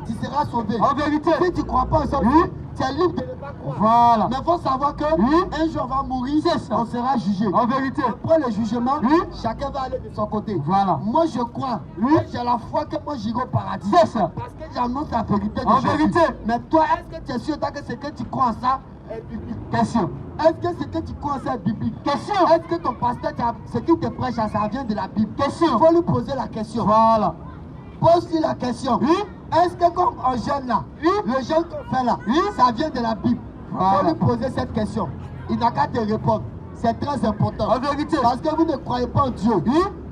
tu seras sauvé. En vérité. Si tu ne crois pas en ça, tu es libre de ne pas croire. Voilà. Mais il faut savoir que un jour on va mourir, C'est ça. on sera jugé. En vérité. Après le jugement, chacun va aller de son côté. Voilà. Moi je crois, j'ai la foi que moi j'irai au paradis. C'est ça. Parce que j'annonce la vérité de En Jésus. vérité. Mais toi, est-ce que tu es sûr que ce que tu crois en ça est biblique? Question. Est-ce que ce que tu crois en ça est biblique? Question. Est-ce que ton pasteur, ce qu'il te prêche, ça vient de la Bible? Question. Il faut lui poser la question. Voilà. Pose-lui la question. Est-ce que comme on jeûne là, le jeûne qu'on fait là, ça vient de la Bible? Il Voilà. faut lui poser cette question. Il n'a qu'à te répondre. C'est très important. En vérité. Parce que vous ne croyez pas en Dieu.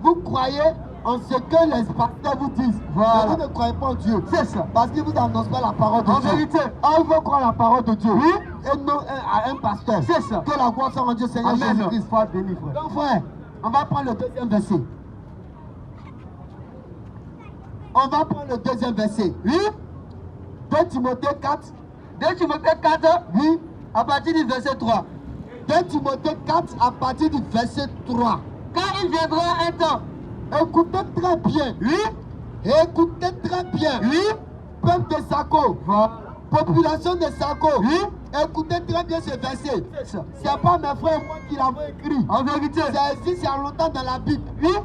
Vous croyez en ce que les pasteurs vous disent. Voilà. Mais vous ne croyez pas en Dieu. C'est ça. Parce qu'ils vous annoncent pas la parole de En Dieu. vérité. On veut croire la parole de Dieu. Et non à un pasteur. C'est ça. Que la gloire soit en Dieu, Seigneur Amen. Jésus-Christ. Foi béni, frère. Donc frère, on va prendre le deuxième verset. On va prendre le deuxième verset. 2 Timothée 4. 2 Timothée 4, Oui. à partir du verset 3. 2 Timothée 4 à partir du verset 3. Quand il viendra un temps, Écoutez très bien. Écoutez très bien. Peuple de Sako. Population de Sako. Écoutez très bien ce verset. C'est pas mes frères et moi qui l'avons écrit. en vérité. C'est existe il y a longtemps dans la Bible.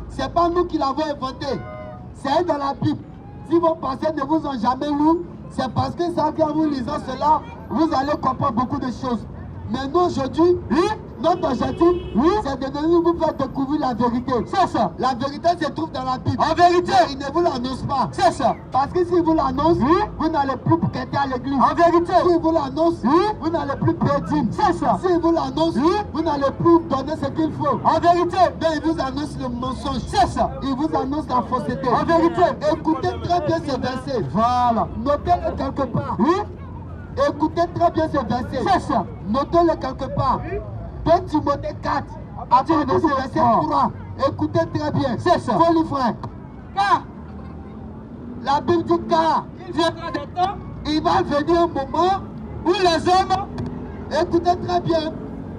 C'est pas nous qui l'avons inventé. C'est dans la Bible. Si vos pasteurs ne vous ont jamais lu, c'est parce que ça, quand vous lisant cela, vous allez comprendre beaucoup de choses. Mais nous aujourd'hui, notre objectif, c'est de venir vous faire découvrir la vérité. C'est ça. La vérité se trouve dans la Bible. En vérité. Mais il ne vous l'annonce pas. C'est ça. Parce que si vous l'annonce, vous n'allez plus quitter à l'église. En vérité. Si vous l'annonce, vous n'allez plus payer dîme. C'est ça. Si vous l'annonce, vous n'allez plus donner ce qu'il faut. En vérité. Mais il vous annonce le mensonge. C'est ça. Il vous annonce la fausseté. En vérité. Écoutez très bien ce verset. Voilà. Notez-le quelque part. Écoutez très bien ce verset. C'est ça. Notez-le quelque part. 2 Timothée 4, à partir du verset 3. Écoutez très bien. C'est ça. Faut le frère. Car La Bible dit car il viendra des temps il va venir un moment où les hommes écoutez très bien.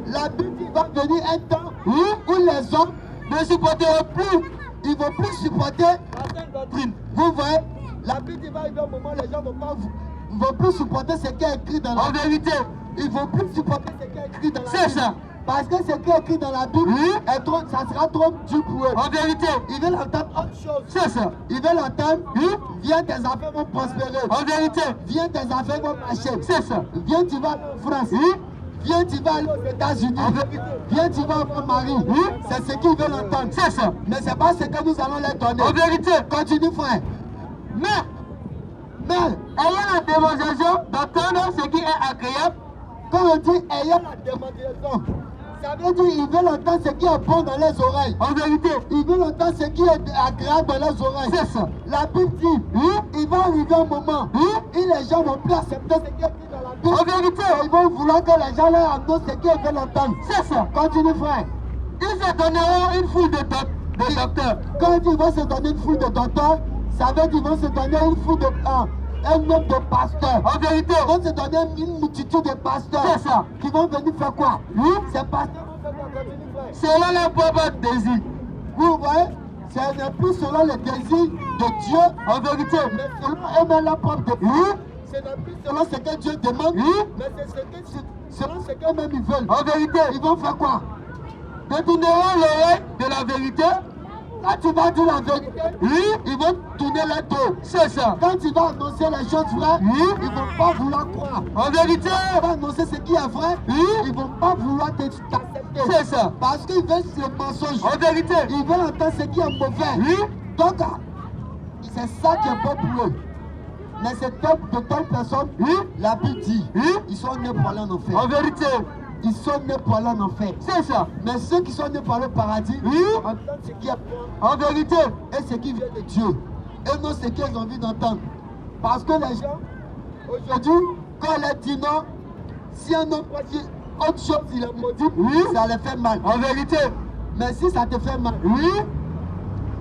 La Bible dit il va venir un temps où les hommes ne supporteront plus ils vont plus supporter. la sainte doctrine. Vous voyez, la Bible dit il va arriver un moment où les gens ne vont plus supporter ce qui est écrit dans la En Bible. vérité. Ils vont plus supporter ce qui est écrit dans la Bible. C'est ça. Parce que ce qui est écrit dans la Bible, est trop, ça sera trop dur pour eux. En vérité. Ils veulent entendre autre chose. C'est ça. Ils veulent entendre, viens tes affaires vont prospérer. En vérité. Viens tes affaires vont marcher. C'est ça. Viens tu vas aller en France. Viens tu vas aller aux États-Unis. En vérité. Viens tu vas avoir mari. C'est ce qu'ils veulent entendre. C'est ça. Mais c'est pas ce que nous allons leur donner. En vérité. Continue frère. Mais, Ayant la démonstration d'entendre ce qui est agréable, quand on dit ayant la démonstration, ça veut dire ils veulent entendre ce qui est bon dans les oreilles. en vérité. Ils veulent entendre ce qui est agréable dans les oreilles. C'est ça. La Bible dit, il va arriver un moment où les gens vont plus accepter ce qui est écrit dans la Bible. En vérité. Ils vont vouloir que les gens leur annoncent ce qu'ils veulent entendre. C'est ça. Continue frère. Ils se donneront une foule de docteurs. Quand ils vont se donner une foule de docteurs, ça veut dire qu'ils vont se donner une foule de un nombre de pasteurs. En vérité. Ils vont se donner une multitude de pasteurs. C'est ça. Qui vont venir faire quoi? Ces pasteurs vont faire quoi? Continue frère. Selon leur propre désir. Vous voyez, ce n'est plus selon le désir de Dieu, En vérité. mais selon eux-mêmes leur propre désir. Ce n'est plus selon ce que Dieu demande, mais c'est selon ce qu'eux-mêmes ils veulent. En vérité. Ils vont faire quoi? Détourneront l'oreille de la vérité Quand tu vas dire la vérité, ils vont tourner le dos. C'est ça. Quand tu vas annoncer les choses vraies, ils ne vont pas vouloir croire. En vérité. Quand tu vas annoncer ce qui est vrai, ils ne vont pas vouloir t'accepter. C'est ça. Parce qu'ils veulent le mensonge. En vérité. Ils veulent entendre ce qui est mauvais. Donc, c'est ça qui est bon pour eux. Mais c'est de telles personnes, la Bible dit, ils sont nés pour aller en enfer. En vérité. Ils sont nés pour aller en enfer. C'est ça. Mais ceux qui sont nés pour aller au paradis, entendent ce qui est bon. En vérité. Et ce qui vient de Dieu. Et non ce qu'ils ont envie d'entendre. Parce que les gens, aujourd'hui, quand on leur dit non, si un homme dit autre chose, il est maudit, ça les fait mal. En vérité. Mais si ça te fait mal,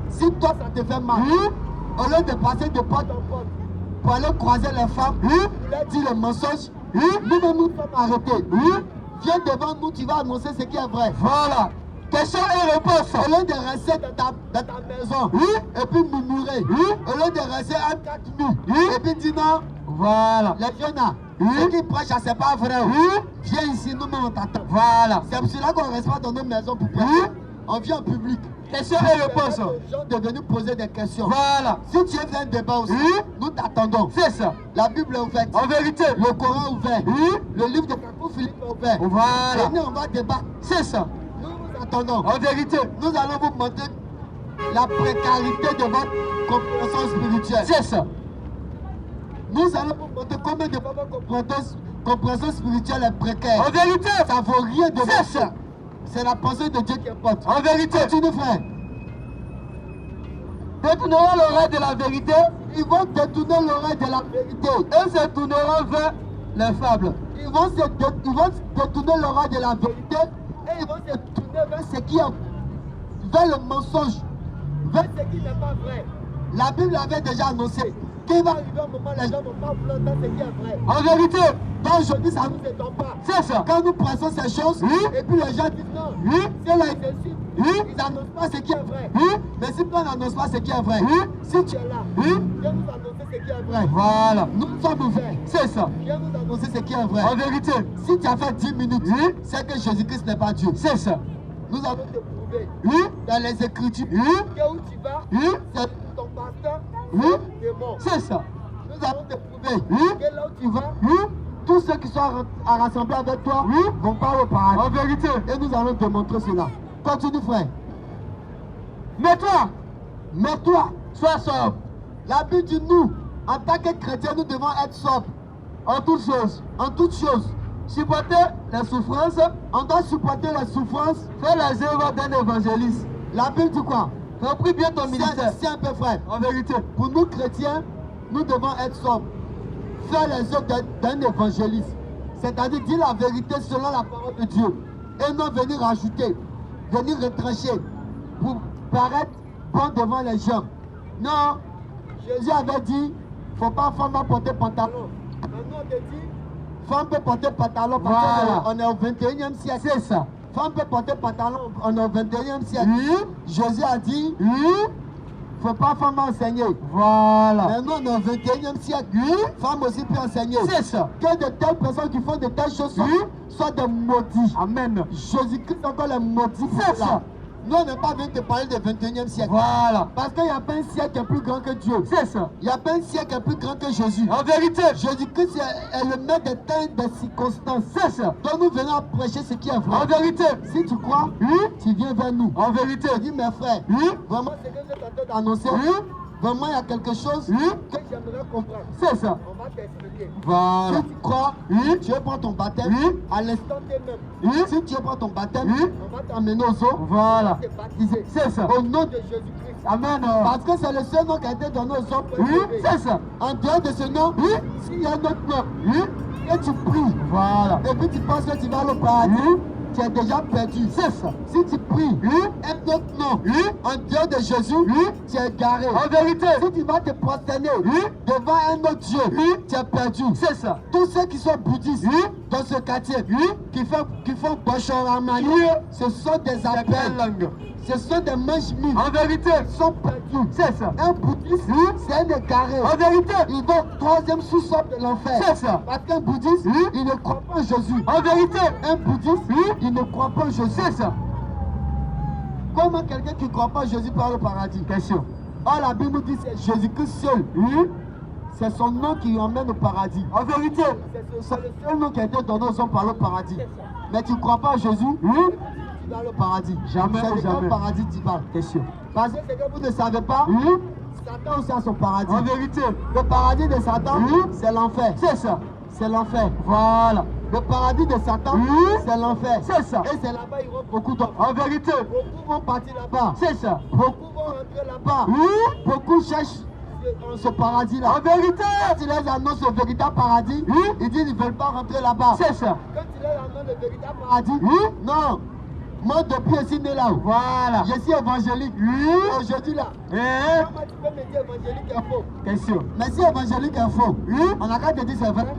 si toi ça te fait mal, au lieu de passer de porte en porte pour aller croiser les femmes, il a dit le mensonge, nous-mêmes nous sommes arrêtés. Viens devant nous, tu vas annoncer ce qui est vrai. Voilà. Question et réponse. Au lieu de rester dans ta maison et puis murmurer, au lieu de rester à 4 nuits et puis dire non, Voilà. les jeunes là, ceux qui prêchent, c'est pas vrai. Viens ici, nous-mêmes on t'attend. Voilà. C'est pour cela qu'on ne reste pas dans nos maisons pour prêcher. On vient en public. Question et réponse. Les gens de venir poser des questions. Voilà. Si tu es un débat aussi, nous t'attendons. C'est ça. La Bible est ouverte. En vérité. Le Coran est ouvert. Le livre de Kakou Philippe est ouvert. Voilà. Venez, on va débattre. C'est ça. Nous nous attendons. En vérité. Nous allons vous montrer la précarité de votre compréhension spirituelle. C'est ça. Nous allons vous montrer combien de votre compréhension spirituelle est précaire. En vérité. Ça vaut rien de C'est ça. C'est la pensée de Dieu qui importe. En vérité. Continue, frère. Détourneront l'oreille de la vérité Ils vont détourner l'oreille de la vérité. et se tourneront vers les fables. Ils vont détourner l'oreille de la vérité et ils vont se tourner vers ce qui est, vers le mensonge, vers ce qui n'est pas vrai. La Bible avait déjà annoncé qu'il va arriver un moment où les gens ne vont pas vouloir entendre ce qui est vrai. En vérité. Donc aujourd'hui, ça ne nous étonne pas. C'est ça. Quand nous pressons ces choses, et puis les gens disent non, c'est là ils n'annoncent pas ce qui est vrai. Mais si toi n'annonces pas ce qui est vrai, si tu es là, viens nous annoncer ce qui est vrai. Voilà. Nous sommes ouverts. C'est ça. Viens nous annoncer ce qui est vrai. En vérité. Si tu as fait 10 minutes, c'est que Jésus-Christ n'est pas Dieu. C'est ça. Nous allons te prouver dans les Écritures que où tu vas, c'est ton pasteur, démon. C'est ça. Nous allons te prouver que là où tu vas, tous ceux qui sont rassemblés avec toi vont pas au paradis. En vérité. Et nous allons te montrer cela. Continue, frère. Mets-toi. Mets-toi. Sois sobre. La Bible dit nous, en tant que chrétiens, nous devons être sobres. En toutes choses. En toutes choses. Supporter les souffrances. On doit supporter les souffrances. Faire les œuvres d'un évangéliste. La Bible dit quoi? Repris bien ton ministère. C'est un peu frère. En vérité. Pour nous chrétiens, nous devons être sobres. Faire les œuvres d'un évangéliste. C'est-à-dire dire la vérité selon la parole de Dieu. Et non venir rajouter, venir retrancher pour paraître bon devant les gens. Non, Jésus avait dit, il ne faut pas femme porter pantalon. Maintenant on te dit, femme peut porter pantalon parce qu'on est au 21e siècle. C'est ça. Femme peut porter pantalon, on est au 21e siècle. Jésus a dit, il ne faut pas femme enseigner. Voilà. Maintenant on est au 21e siècle. Femme aussi peut enseigner. C'est ça. Que de telles personnes qui font de telles choses soient des maudits. Amen. Jésus-Christ encore les maudits. C'est ça. Nous, on n'est pas venu te parler du 21e siècle. Voilà. Parce qu'il n'y a pas un siècle qui est plus grand que Dieu. C'est ça. Il n'y a pas un siècle qui est plus grand que Jésus. En vérité. Jésus-Christ est le maître des temps et des circonstances. C'est ça. Donc nous venons à prêcher ce qui est vrai. En vérité. Si tu crois, tu viens vers nous. En vérité. Tu dis, mes frères, vraiment ce que je suis en train d'annoncer, vraiment il y a quelque chose que j'aimerais comprendre. C'est ça. On va t'expliquer. Voilà. Si tu crois, tu veux prendre ton baptême, à l'instant même. Si tu veux prendre ton baptême, on va t'emmener aux eaux. Voilà. Te baptiser. C'est ça. Au nom de Jésus-Christ. Amen. Parce que c'est le seul nom qui a été donné aux hommes pour sauver. C'est ça. En dehors de ce nom, s'il y a un autre nom, et tu pries, Voilà. et puis tu penses que tu vas au paradis, tu es déjà perdu. C'est ça. Si tu pries, un autre nom, en dehors de Jésus, tu es garé. En vérité. Si tu vas te prosterner devant un autre Dieu, tu es perdu. C'est ça. Tous ceux qui sont bouddhistes dans ce quartier, qui font Bochoramani, ce sont des appels. Ce sont des manches-mines. En vérité. Ils sont perdus. C'est ça. Un bouddhiste, c'est un égaré. En vérité. Il va au troisième sous-sol de l'enfer. C'est ça. Parce qu'un bouddhiste, il ne croit pas en Jésus. En vérité. Un bouddhiste, il ne croit pas en Jésus. C'est ça. Comment quelqu'un qui ne croit pas Jésus peut aller au paradis? Question. Or la Bible dit que c'est Jésus-Christ seul. Oui. C'est son nom qui lui emmène au paradis. En vérité, c'est le seul nom qui a été donné aux hommes pour aller au paradis. Mais tu ne crois pas à Jésus? Oui. Tu vas aller au paradis. Jamais, jamais. Au paradis, tu vas. Question. Parce que c'est que vous ne savez pas. Oui. Satan aussi a son paradis. En vérité, le paradis de Satan, oui, c'est l'enfer. C'est ça. C'est l'enfer. Voilà. Le paradis de Satan, oui, c'est l'enfer. C'est ça. Et c'est là-bas il y aura beaucoup d'hommes. En vérité, beaucoup vont partir là-bas. C'est ça. Beaucoup vont rentrer là-bas. Oui. Beaucoup cherchent ce paradis-là. En vérité, quand ils les annoncent le véritable paradis, oui, ils disent qu'ils ne veulent pas rentrer là-bas. C'est ça. Quand ils les annoncent le véritable paradis, oui, non. Moi, depuis ici, né là. Voilà. Je suis évangélique. Oui. Aujourd'hui là. Comment tu peux me dire évangélique est faux? Question. Mais si évangélique est faux, oui, on a qu'à te dire c'est vrai.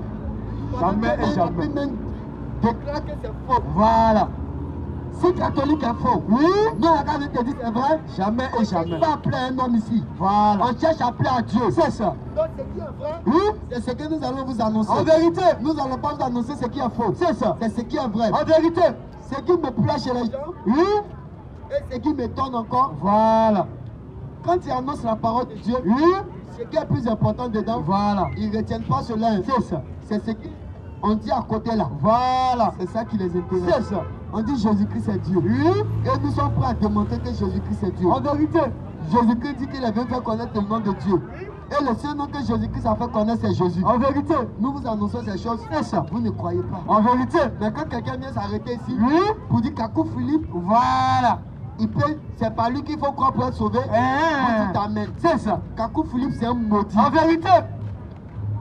Jamais et jamais. Déclare que c'est faux. Voilà. Si catholique est faux, oui, nous on a qu'à te dire c'est vrai. Jamais et jamais. On ne peut pas appeler un homme ici. Voilà. On cherche à appeler à Dieu. C'est ça. Donc ce qui est vrai, oui, c'est ce que nous allons vous annoncer. En vérité, nous n'allons pas vous annoncer ce qui est faux. C'est ça. C'est ce qui est vrai. En vérité. Ce qui me plaît chez les gens, oui, et ce qui m'étonne encore, voilà. Quand ils annoncent la parole de Dieu, oui, ce qui est plus important dedans, voilà, ils ne retiennent pas cela. C'est ça. C'est ce qu'on dit à côté là. Voilà. C'est ça qui les intéresse. C'est ça. On dit Jésus-Christ est Dieu. Oui. Et nous sommes prêts à démontrer que Jésus-Christ est Dieu. En vérité, Jésus-Christ dit qu'il est venu faire connaître le nom de Dieu. Et le seul nom que Jésus-Christ a fait connaître, c'est Jésus. En vérité, nous vous annonçons ces choses. C'est ça. Vous ne croyez pas. En vérité. Mais quand quelqu'un vient s'arrêter ici, oui, pour dire Kakou Philippe, voilà, il peut, c'est pas lui qu'il faut croire pour être sauvé. Pour t'amène. C'est ça. Kakou Philippe, c'est un maudit. En vérité.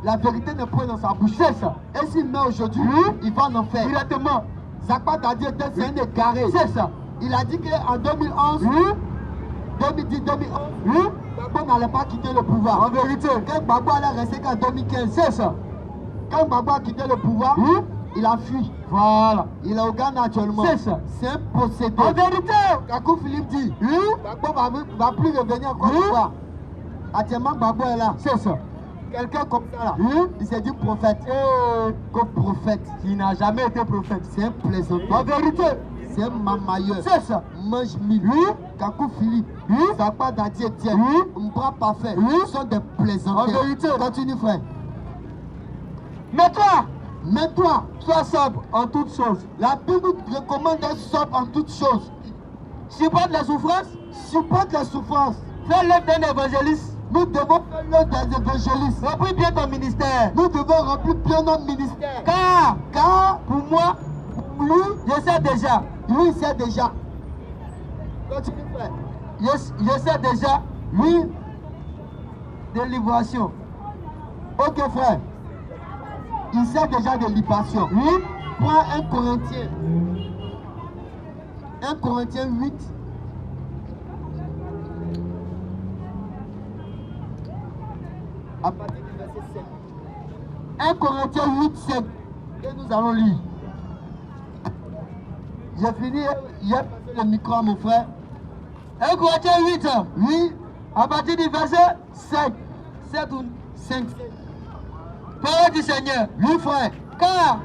La vérité ne prend dans sa bouche. C'est ça. Et s'il meurt aujourd'hui, oui, il va en enfer. Directement. Zakpa t'a dit que c'est un égaré. C'est ça. Il a dit qu'en 2011, oui, 2010, 2011, oui, Gbagbo n'allait pas quitter le pouvoir. En vérité, quand Gbagbo allait rester qu'en 2015, c'est ça. Quand Gbagbo a quitté le pouvoir, oui, il a fui. Voilà. Il est au Ghana actuellement. C'est ça. C'est un possédé. En vérité, Kakou Philippe dit, oui, Gbagbo va plus revenir en Côte d'Ivoire. Actuellement, Gbagbo est là. C'est ça. Quelqu'un comme ça là, oui, il s'est dit prophète. Comme prophète. Il n'a jamais été prophète. C'est un plaisantin. En vérité, c'est un mamailleur. C'est ça. Mange mille. Oui. Kakou Philippe. Oui. Zakpa Dadi Etienne. Oui. Mbra Parfait. Oui. Ce sont des plaisantins. En vérité. Continue frère. Mets-toi. Sois sobre en toutes choses. La Bible recommande d'être sobre en toutes choses. Supporte la souffrance. Supporte la souffrance. Fais l'œuvre d'un évangéliste. Nous devons faire l'œuvre des évangélistes. Remplis bien ton ministère. Nous devons remplir bien notre ministère. Car pour moi, lui, je sais déjà. Lui, il sait déjà. Continue, frère. Je sais déjà. Lui, délibération. Ok, frère. Il sait déjà de libération. Oui. Prends 1 Corinthiens. 1 Corinthiens 8. À partir du verset 7. 1 Corinthiens 8, 7. Et nous allons lire. J'ai fini, il a passé le micro à mon frère. 1 Corinthiens 8, oui, à partir du verset 5. 7 ou 5. Parole du Seigneur. Oui, frère. Car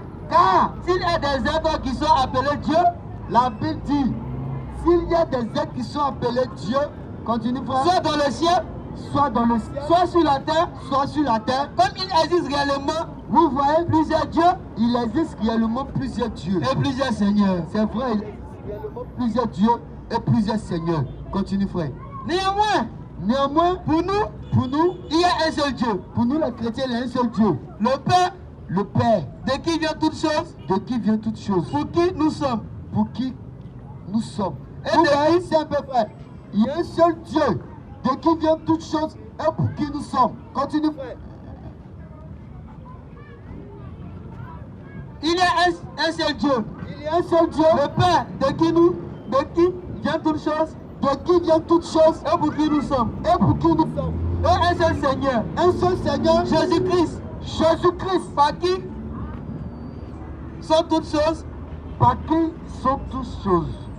s'il y a des êtres qui sont appelés Dieu, la Bible dit, s'il y a des êtres qui sont appelés Dieu, continue, frère. Soit dans le ciel, soit dans le ciel, soit sur la terre, comme il existe réellement, vous voyez plusieurs dieux, il existe réellement plusieurs dieux et plusieurs seigneurs. C'est vrai, il existe réellement plusieurs dieux et plusieurs seigneurs. Continue, frère. Néanmoins, pour nous, il y a un seul Dieu. Pour nous, les chrétiens, il y a un seul Dieu. Le Père, de qui vient toutes choses, pour qui nous sommes, Et vous voyez, c'est un peu frère. Il y a un seul Dieu. De qui vient toutes choses et pour qui nous sommes. Continue, frère. Il y a un seul Dieu. Le Père, de qui vient toutes choses. Et pour qui nous sommes. Et un seul Seigneur. Jésus-Christ. Par qui sont toutes choses.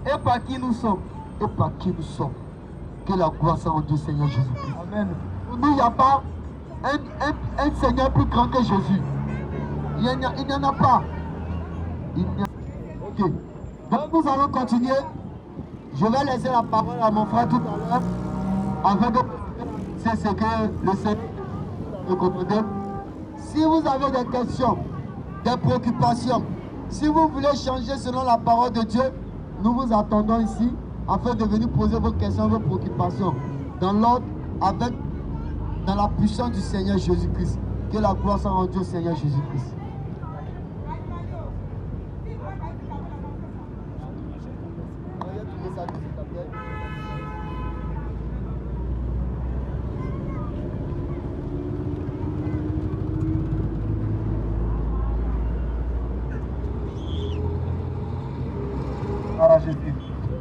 Et par qui nous sommes. Que la gloire soit rendue au Seigneur Jésus-Christ. Amen. Pour nous, il n'y a pas un Seigneur plus grand que Jésus. Il n'y en a pas. Ok. Donc nous allons continuer. Je vais laisser la parole à mon frère tout à l'heure, afin de c'est ce que le Seigneur nous recommande. Si vous avez des questions, des préoccupations, si vous voulez changer selon la parole de Dieu, nous vous attendons ici afin de venir poser vos questions, vos préoccupations dans l'ordre, dans la puissance du Seigneur Jésus-Christ. Que la gloire soit rendue au Seigneur Jésus-Christ.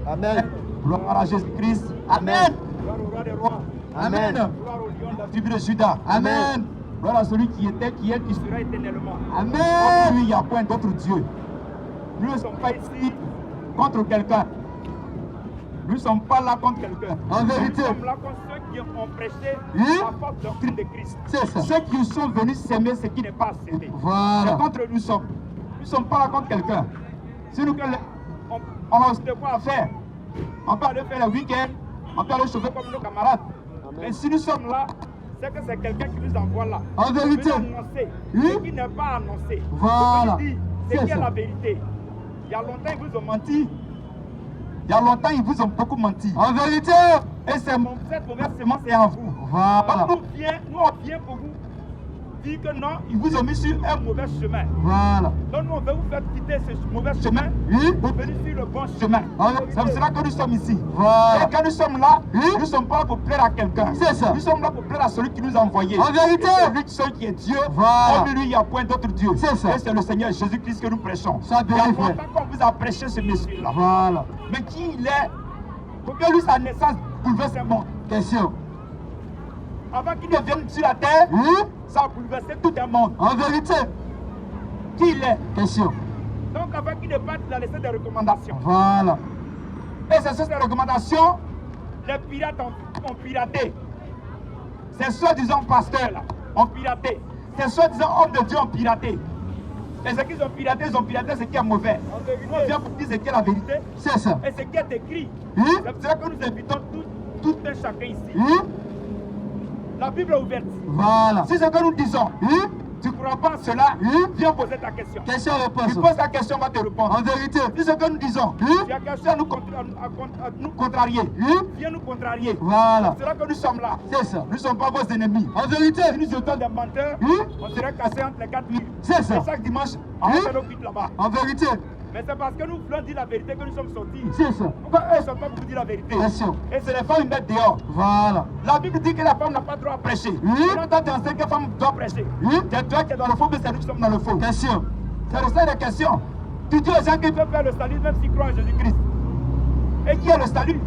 Amen. Gloire à Jésus-Christ. Amen. Gloire au roi des rois. Amen. Gloire au lion de la tribu de Juda. Amen. Gloire à celui qui était, qui est, qui sera éternellement. Amen. Comme lui, il n'y a point d'autre Dieu. Nous ne sommes pas ici contre quelqu'un. Nous ne sommes pas là contre quelqu'un. En vérité. Nous sommes là contre ceux qui ont prêché la fausse doctrine de Christ. C'est ça. Ceux qui sont venus s'aimer ce qui n'est pas s'aimer. Voilà. C'est contre nous sommes. Nous ne sommes pas là contre quelqu'un. Si nous, on a de quoi faire. On peut aller faire le week-end, on peut aller chauffer comme nos camarades. Amen. Mais si nous sommes là, c'est que c'est quelqu'un qui nous envoie là. En vérité. Annoncer ce qui n'est pas annoncé. Voilà. C'est qui est la vérité. Il y a longtemps, ils vous ont menti. Il y a longtemps, ils vous ont beaucoup menti. En vérité. Et cette mauvaise semence est en vous. Voilà. Donc nous, on vient pour vous dire que non, ils vous ont mis sur un mauvais chemin. Voilà. Donc nous, on veut vous faire quitter ce mauvais chemin pour venir sur le bon chemin. C'est pour cela que nous sommes ici. Voilà. Et quand nous sommes là, nous ne sommes pas là pour plaire à quelqu'un. C'est ça. Nous sommes là pour plaire à celui qui nous a envoyés. En vérité. Celui seul qui est Dieu. Voilà. Comme lui, il n'y a point d'autre Dieu. C'est ça. Et c'est le Seigneur Jésus-Christ que nous prêchons. Ça il y a longtemps qu'on vous a prêché ce monsieur-là. Voilà. Mais qui il est pour que lui, sa naissance bouleverse un monde? Question. Avant qu'il ne vienne sur la terre, ça a bouleversé tout un monde. En vérité. Qui il est? Question. Donc avant qu'il ne parte, il a laissé des recommandations. Voilà. Et c'est sur ces recommandations, les pirates ont piraté. Ces soi-disant pasteurs là ont piraté. Ces soi-disant hommes de Dieu ont piraté. Et ce qu'ils ont piraté, ce qui est mauvais. Nous on vient pour dire ce qui est la vérité. C'est ça. Et ce qui est écrit. C'est pour ça que nous invitons tout un chacun ici. La Bible est ouverte. Voilà. Si ce que nous disons, tu ne crois pas en cela, viens poser ta question. Question-réponse. Tu poses ta question, on va te répondre. En vérité. Si ce que nous disons, tu as question à nous contrarier, viens nous contrarier. Voilà. C'est là que nous sommes là. C'est ça. Nous ne sommes pas vos ennemis. En vérité. Si nous étions des menteurs, on serait cassés entre les 4 murs. C'est ça. Et chaque dimanche, on va faire nos cuites là-bas. En vérité. Mais c'est parce que nous voulons dire la vérité que nous sommes sortis. C'est ça. Pourquoi eux ne sont pas pour dire la vérité? Bien sûr. Et c'est les femmes qui mettent dehors. Voilà. La Bible dit que la femme n'a pas droit à prêcher. Quand tu enseignes que la femme doit prêcher. C'est toi qui es dans le faux, mais c'est nous qui sommes dans le faux. Bien sûr. C'est le seul des questions. Tu dis aux gens qu'ils peuvent faire le salut même s'ils croient en Jésus-Christ. Et qui est le salut?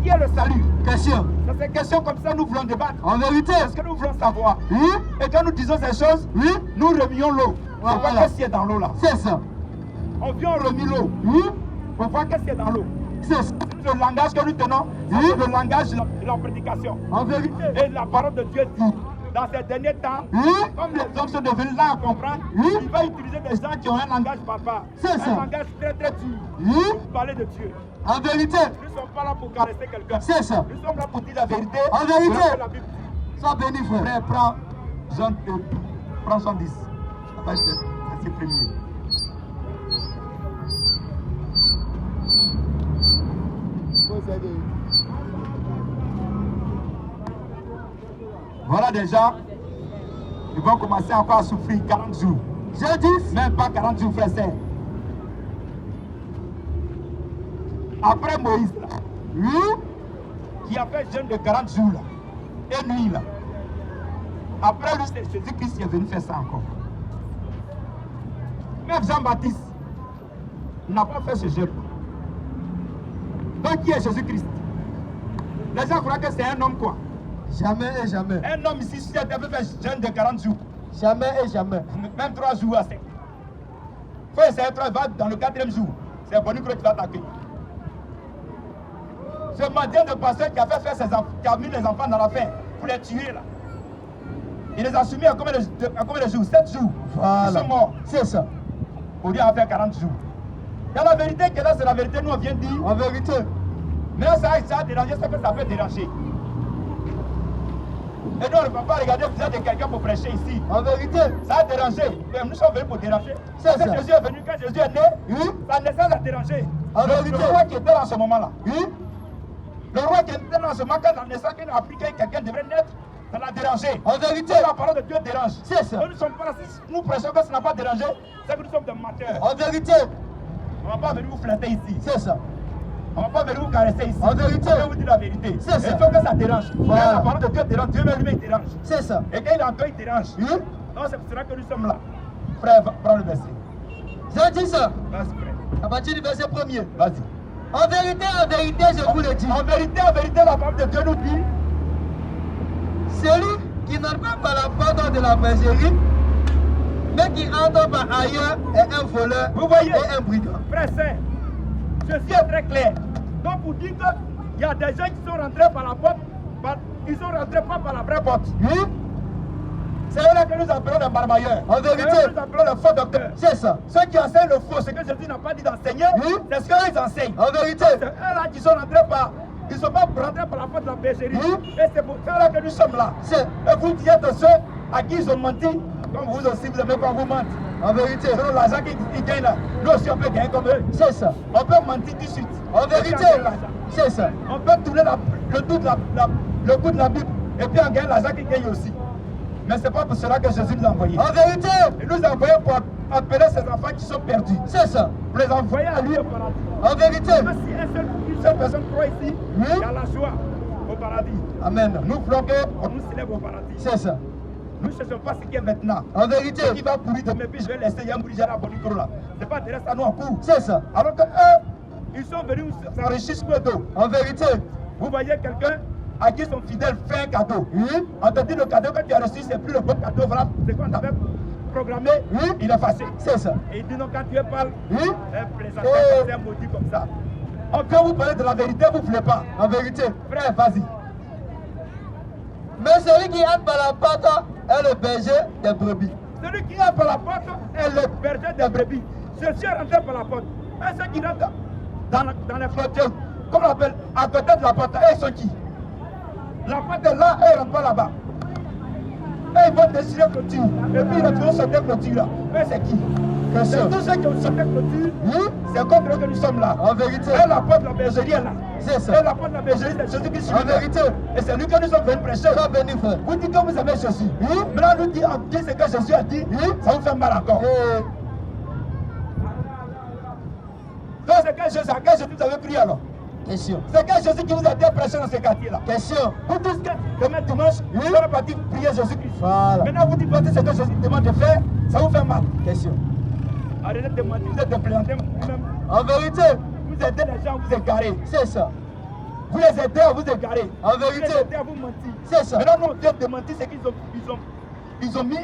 Qui est le salut? Question. C'est ces questions comme ça nous voulons débattre. En vérité. Parce que nous voulons savoir. Et quand nous disons ces choses, nous remuons l'eau. Voilà. On voit qu'est-ce qu'il y a dans l'eau là. C'est ça. On vient remuer l'eau. On voit qu'est-ce qu'il y a dans l'eau. C'est le langage que nous tenons, c'est le langage de la prédication. En vérité. Et la parole de Dieu dit, dans ces derniers temps, comme les hommes sont devenus là à comprendre, il va utiliser des gens qui ont un langage barbare. C'est ça. Un langage très très dur. Pour parler de Dieu. En vérité. Nous ne sommes pas là pour caresser quelqu'un. C'est ça. Nous sommes là pour dire la vérité. En vérité. Sois béni, frère. Prends Jean 110. Ça va être verset premier. Voilà des gens, ils vont commencer encore à souffrir 40 jours. Je dis, même pas 40 jours, frère. Après Moïse, là, qui a fait jeûne de 40 jours, là, et nuit, là. Après lui, c'est Jésus-Christ qui est venu faire ça encore. Même Jean-Baptiste n'a pas fait ce jeûne. Donc qui est Jésus-Christ? Les gens croient que c'est un homme quoi? Jamais et jamais. Un homme ici, si tu avais fait jeûne de 40 jours. Jamais et jamais. Même 3 jours à 5. Il faut essayer 3, va dans le 4e jour. C'est bon que tu vas t'accueillir. Ce mendiant de pasteur qui a fait faire ses enfants, qui a mis les enfants dans la faim pour les tuer là. Il les a soumis à combien de jours? 7 jours. Voilà. Ils sont morts. C'est ça. Au lieu de faire 40 jours. Il y a la vérité qui est là, c'est la vérité, nous on vient de dire. En vérité. Mais ça a dérangé, c'est que ça peut déranger. Et nous, on ne peut pas regarder le visage de quelqu'un pour prêcher ici. En vérité. Ça a dérangé. Mais nous sommes venus pour déranger. C'est Quand ça. Jésus est venu, quand Jésus est né, Oui. sa naissance a dérangé. En Le vérité. roi qui était dans ce moment-là. Oui. Le roi qui était dans ce moment, quand la naissance qu'il a appris que quelqu'un devrait naître, ça l'a dérangé. En vérité. La parole de Dieu dérange. C'est ça. Nous ne sommes pas là. Si nous prêchons que ça n'a pas dérangé, c'est que nous sommes des menteurs. En vérité. On ne va pas venir vous flatter ici. C'est ça. On ne va pas venir vous caresser ici. En vérité. Je vais vous dire la vérité. C'est ça. Il faut que ça dérange. Voilà. Quand la parole de Dieu dérange, Dieu même lui dérange. C'est ça. Et quand il entend, il dérange. Oui. Donc c'est pour cela que nous sommes là. Frère, prends le verset. Je dis ça. Vas-y, frère. À partir du verset 1er. Vas-y. En vérité, je vous le dis. En vérité, la parole de Dieu nous dit, Celui qui n'entre pas par la porte de la bergerie, mais qui entre par ailleurs est un voleur vous voyez, et un brigand. frère Saint, ceci est très clair. Donc vous dites qu'il y a des gens qui sont rentrés par la porte, ils sont rentrés pas par la vraie porte. Oui. C'est là que nous appelons les marmailleurs. En vérité. C'est eux que nous appelons les faux docteurs. C'est ça. Ceux qui enseignent le faux, ce que Jésus n'a pas dit d'enseigner, Oui. c'est ce qu'ils enseignent. En vérité. C'est eux-là qui sont rentrés par... Ils ne sont pas rentrés par la porte de la bergerie. Oui. Et c'est pour ça que nous sommes là. C'est Et vous dites de ceux à qui ils ont menti, comme vous aussi, vous aimez qu'on vous mente. en vérité. Selon l'argent qu'ils gagnent là, nous aussi on peut gagner comme eux. C'est ça. On peut mentir tout de suite. En Et puis vérité. on gagne l'argent. C'est ça. On peut tourner le bout de la Bible et puis on gagne l'argent qu'ils gagnent aussi. Mais ce n'est pas pour cela que Jésus nous a envoyés. En vérité. Il nous a envoyés pour appeler ces enfants qui sont perdus. C'est ça. Pour les envoyer à lui au paradis. En vérité. Même si une seule personne croit ici, Oui. il y a la joie au paradis. Amen. Nous voulons qu'on nous célèbre au paradis. C'est ça. Nous ne cherchons pas ce qui est maintenant. En vérité. Ce qui va pourrir demain, puis je vais laisser Yambouri Jara Bonikoro là. Ce n'est pas derrière ça, nous en cours. C'est ça. Alors que eux, ils sont venus s'enrichir sur le dos. En vérité. Vous voyez quelqu'un à qui son fidèle fait un cadeau. Oui. On te dit le cadeau que tu as reçu, c'est plus le bon cadeau. Voilà ce qu'on avait programmé. Oui. Il est facile. C'est ça. Et il dit non, quand tu es parle, Oui. un plaisantin, c'est un maudit comme ça. On peut vous parler de la vérité, vous ne voulez pas. En vérité. Frère, vas-y. Mais celui qui entre par la porte est le berger des brebis. Celui qui entre par la porte est le berger des brebis. Ceux-ci est rentré par la porte. Et ceux qui rentrent dans les clôtures, comme on l'appelle, à côté de la porte, ils sont qui? La porte est là et ils ne rentrent pas là-bas. Et ils vont décider clôture. Et puis ils vont sauter clôture là. Mais c'est qui? C'est tous ceux qui ont sauté clôture. Oui. C'est contre eux que nous sommes là. En vérité. Et la porte de la bergerie est là. C'est ça. Et la porte de la bergerie, c'est Jésus-Christ. En vérité. Et c'est lui que nous sommes venus prêcher. Va venir, frère. Vous dites que vous aimez Jésus. Oui. Maintenant, nous dit ce que Jésus a dit. Oui. Ça vous fait mal encore. Donc c'est quel Jésus vous avez prié alors? Question. C'est quel Jésus qui vous a dit prêcher dans ce quartier-là? Question. Vous dites que demain dimanche, vous allez partir prier Jésus-Christ. Voilà. Maintenant vous dites ce que Jésus demande de faire, ça vous fait mal. Question. Arrêtez de mentir, vous êtes de plaisanter vous-même. En vérité. Vous aidez les gens à vous égarer. C'est ça. Vous les aidez à vous égarer. En Vous vérité. les aidez à vous mentir. C'est ça. Maintenant, nous, Dieu de mentir, c'est qu'ils ont mis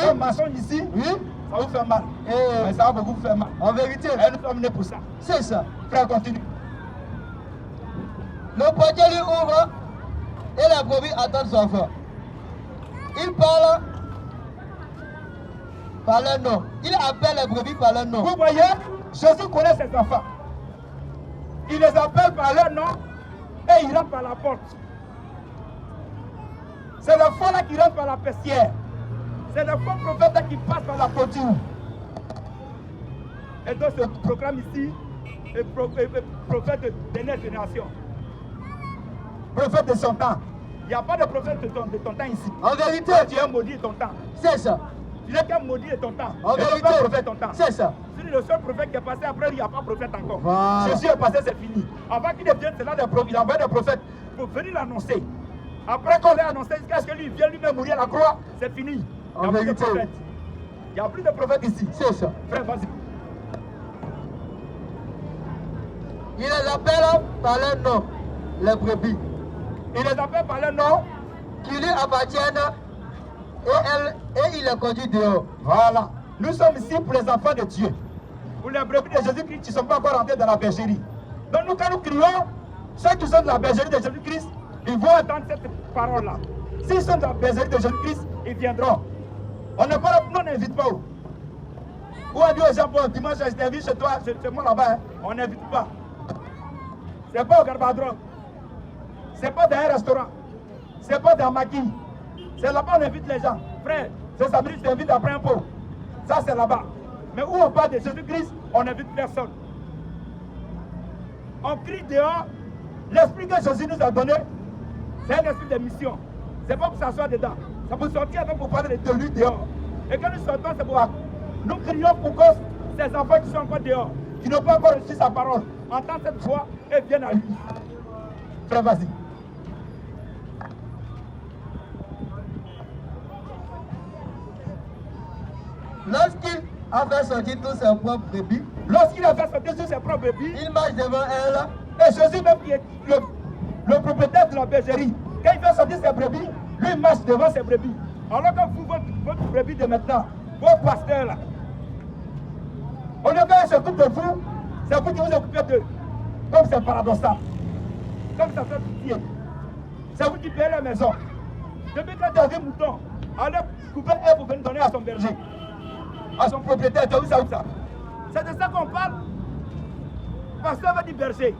un mensonge ici. Oui. Ça vous fait mal. Mais ça va beaucoup vous faire mal. En vérité. Et nous sommes nés pour ça. C'est ça. Frère, continue. Le portier lui ouvre et la brebis attend son frère. Il parle par leur nom. Il appelle les brebis par leur nom. Vous voyez, Jésus connaît ses enfants. Il les appelle par leur nom et il rentre par la porte. C'est le faux là qui rentre par la pestière. C'est le faux prophète là qui passe par la clôture. Et donc ce programme ici est prophète de dernière génération. Prophète de son temps. Il n'y a pas de prophète de ton temps ici. En vérité. Tu es un maudit de ton temps. C'est ça. Tu n'es qu'un maudit de ton temps. En Et vérité. pas prophète de ton temps. C'est ça. C'est le seul prophète qui est passé, après il n'y a pas de prophète encore. Voilà. Jésus est passé, c'est fini. Avant qu'il devienne cela, il a envoyé des prophètes pour venir l'annoncer. Après qu'on l'ait annoncé, jusqu'à ce que lui vienne lui-même mourir à la croix, c'est fini. En Il n'y a plus de vérité. prophète. Il n'y a plus de prophète ici. C'est ça. Frère, vas-y. Il les appelle par leur nom, les brebis, Il les appelle par leur nom. qui lui appartiennent et il les conduit dehors. Voilà. Nous sommes ici pour les enfants de Dieu. Pour les brebis de Jésus-Christ qui ne sont pas encore rentrés dans la bergerie. Donc nous, quand nous crions, ceux qui sont de la bergerie de Jésus-Christ, ils vont entendre cette parole-là. S'ils sont dans la bergerie de Jésus-Christ, ils viendront. On n'est pas là, nous on n'invite pas. Où on dit aux gens, bon, dimanche, je t'invite chez toi, chez moi là-bas, hein. On n'invite pas. C'est pas au Garbadron. C'est pas dans un restaurant. C'est pas dans Maki. C'est là-bas on invite les gens. Frère, ce samedi, je t'invite après un pot. Ça, c'est là-bas. Mais où on parle de Jésus-Christ, on n'invite personne. On crie dehors. L'esprit que Jésus nous a donné, c'est un esprit de mission. C'est pas pour s'asseoir dedans. C'est pour sortir avec pour parler de lui dehors. Et quand nous sortons, c'est pour nous crions pour que ces enfants qui sont encore dehors, qui n'ont pas encore reçu sa parole, entendent cette voix et viennent à lui. Frère, vas-y. Lorsqu'il a fait sortir tous ses propres brebis, Lorsqu'il a fait sortir tous ses propres brebis, il marche devant elle. et Jésus même qui est le propriétaire de la bergerie, quand il fait sortir ses brebis, lui il marche devant ses brebis. Alors que vous, votre brebis de maintenant, vos pasteurs là, au lieu qu'ils s'occupent de vous, c'est vous qui vous occupez d'eux. Comme c'est paradoxal. Comme ça fait pitié. C'est vous qui payez la maison. Depuis que tu as vu mouton, allez couper un pour venir donner à son berger, à son propriétaire. Tu as vu ça ou ça? C'est de ça qu'on parle. Pasteur va dire berger.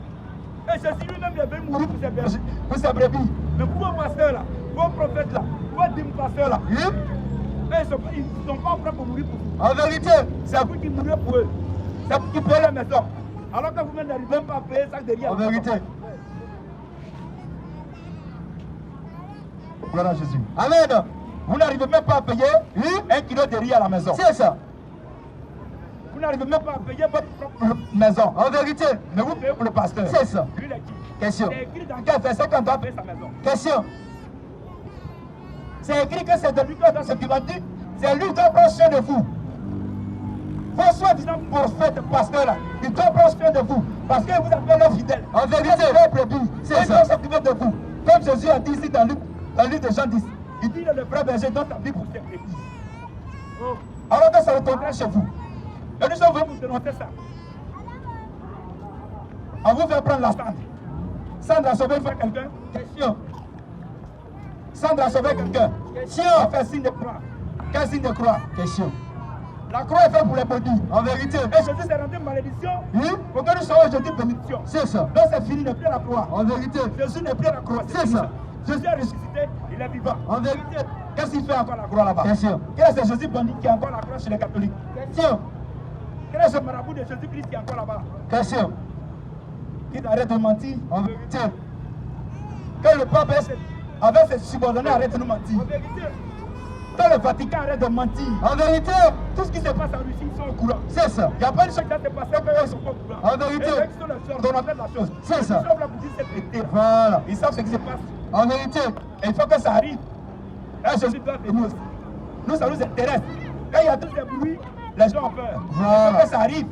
Et Jésus lui-même il veut mourir pour ses bergers, pour ses brebis. Mais pour vos pasteurs là, vos prophètes là, vos dîmes pasteurs là, ils ne sont pas prêts pour mourir pour vous. En vérité, c'est vous qui mourrez pour eux. C'est vous qui payez la maison. Alors que vous-même n'arrivez même pas à payer ça derrière. en vérité. Gloire à Jésus. Amen. Vous n'arrivez même pas à payer 1 kilo de riz à la maison. C'est ça. Vous n'arrivez même pas à payer votre propre maison. En vérité. Mais vous payez pour le pasteur. C'est ça. Lui, il est qui? Question. C'est écrit dans quel verset qu'on doit payer sa maison? Question. C'est écrit que c'est de lui qui doit se demander. C'est lui qui doit prendre soin de vous. Vos soi-disant prophètes, pasteurs là, ils doivent prendre soin de vous. Parce que vous appelez leurs fidèles. En vérité. C'est ça. Ils doivent s'occuper de vous. Comme Jésus a dit ici dans Luc de Jean 10. Il dit le vrai berger donne sa vie pour ses brebis. Alors que ça retournera chez vous. Et nous sommes venus vous dénoncer ça. On vous fait prendre la cendre. Cendre a sauvé quelqu'un? Question. Cendre a sauvé quelqu'un? Question. On fait signe de croix. Quel signe de croix? Question. La croix est faite pour les brebis. En vérité. Et Jésus s'est rendu malédiction pour que nous soyons aujourd'hui bénédiction. C'est ça. Donc c'est fini, il n'est plus à la croix. En vérité. Jésus n'est plus à la croix. C'est ça. Jésus a ressuscité, il est vivant. En vérité. Qu'est-ce qu'il fait encore la croix là-bas? Question. Quel est ce Jésus bandit qui est encore la croix chez les catholiques? Question. Quel est ce marabout de Jésus-Christ qui est encore là-bas? Question. Qu'il arrête de mentir. En vérité. Que le pape avec ses subordonnés arrête de nous mentir. En vérité. Que le Vatican arrête de mentir. En vérité. Tout ce qui se passe en Russie, ils sont au courant. C'est ça. Il n'y a pas une chose qui va se passer qu'eux ils sont pas au courant. En vérité. Et eux qui sont les ordonnateurs de la chose. C'est ça. Ils sont là pour dire cette vérité. Voilà. Ils savent ce qui se passe. En vérité. Et il faut que ça arrive. Et Jésus doit venir aussi. Nous, ça nous intéresse. Quand il y a tous ces bruits, les gens ont peur. Voilà. Il faut que ça arrive.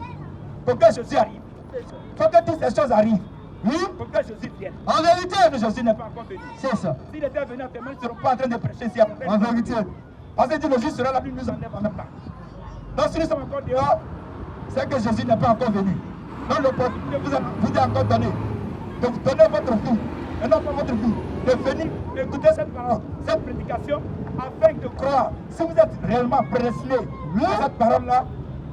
Pour que Jésus arrive. Il faut que toutes ces choses arrivent. Oui, pour que Jésus vienne. En vérité. Mais Jésus n'est pas encore venu. C'est ça. S'il était venu à témoin, ils ne seront pas en train de prêcher ici après. En vérité. Parce que le juge sera là, lui nous enlève en même temps. Donc si nous sommes encore dehors, c'est que Jésus n'est pas encore venu. Donc l'opportunité vous est encore donnée de vous donner votre vie, et non pas votre vie, de venir écouter cette parole, cette prédication, afin de croire. Si vous êtes réellement prédestiné à cette parole-là,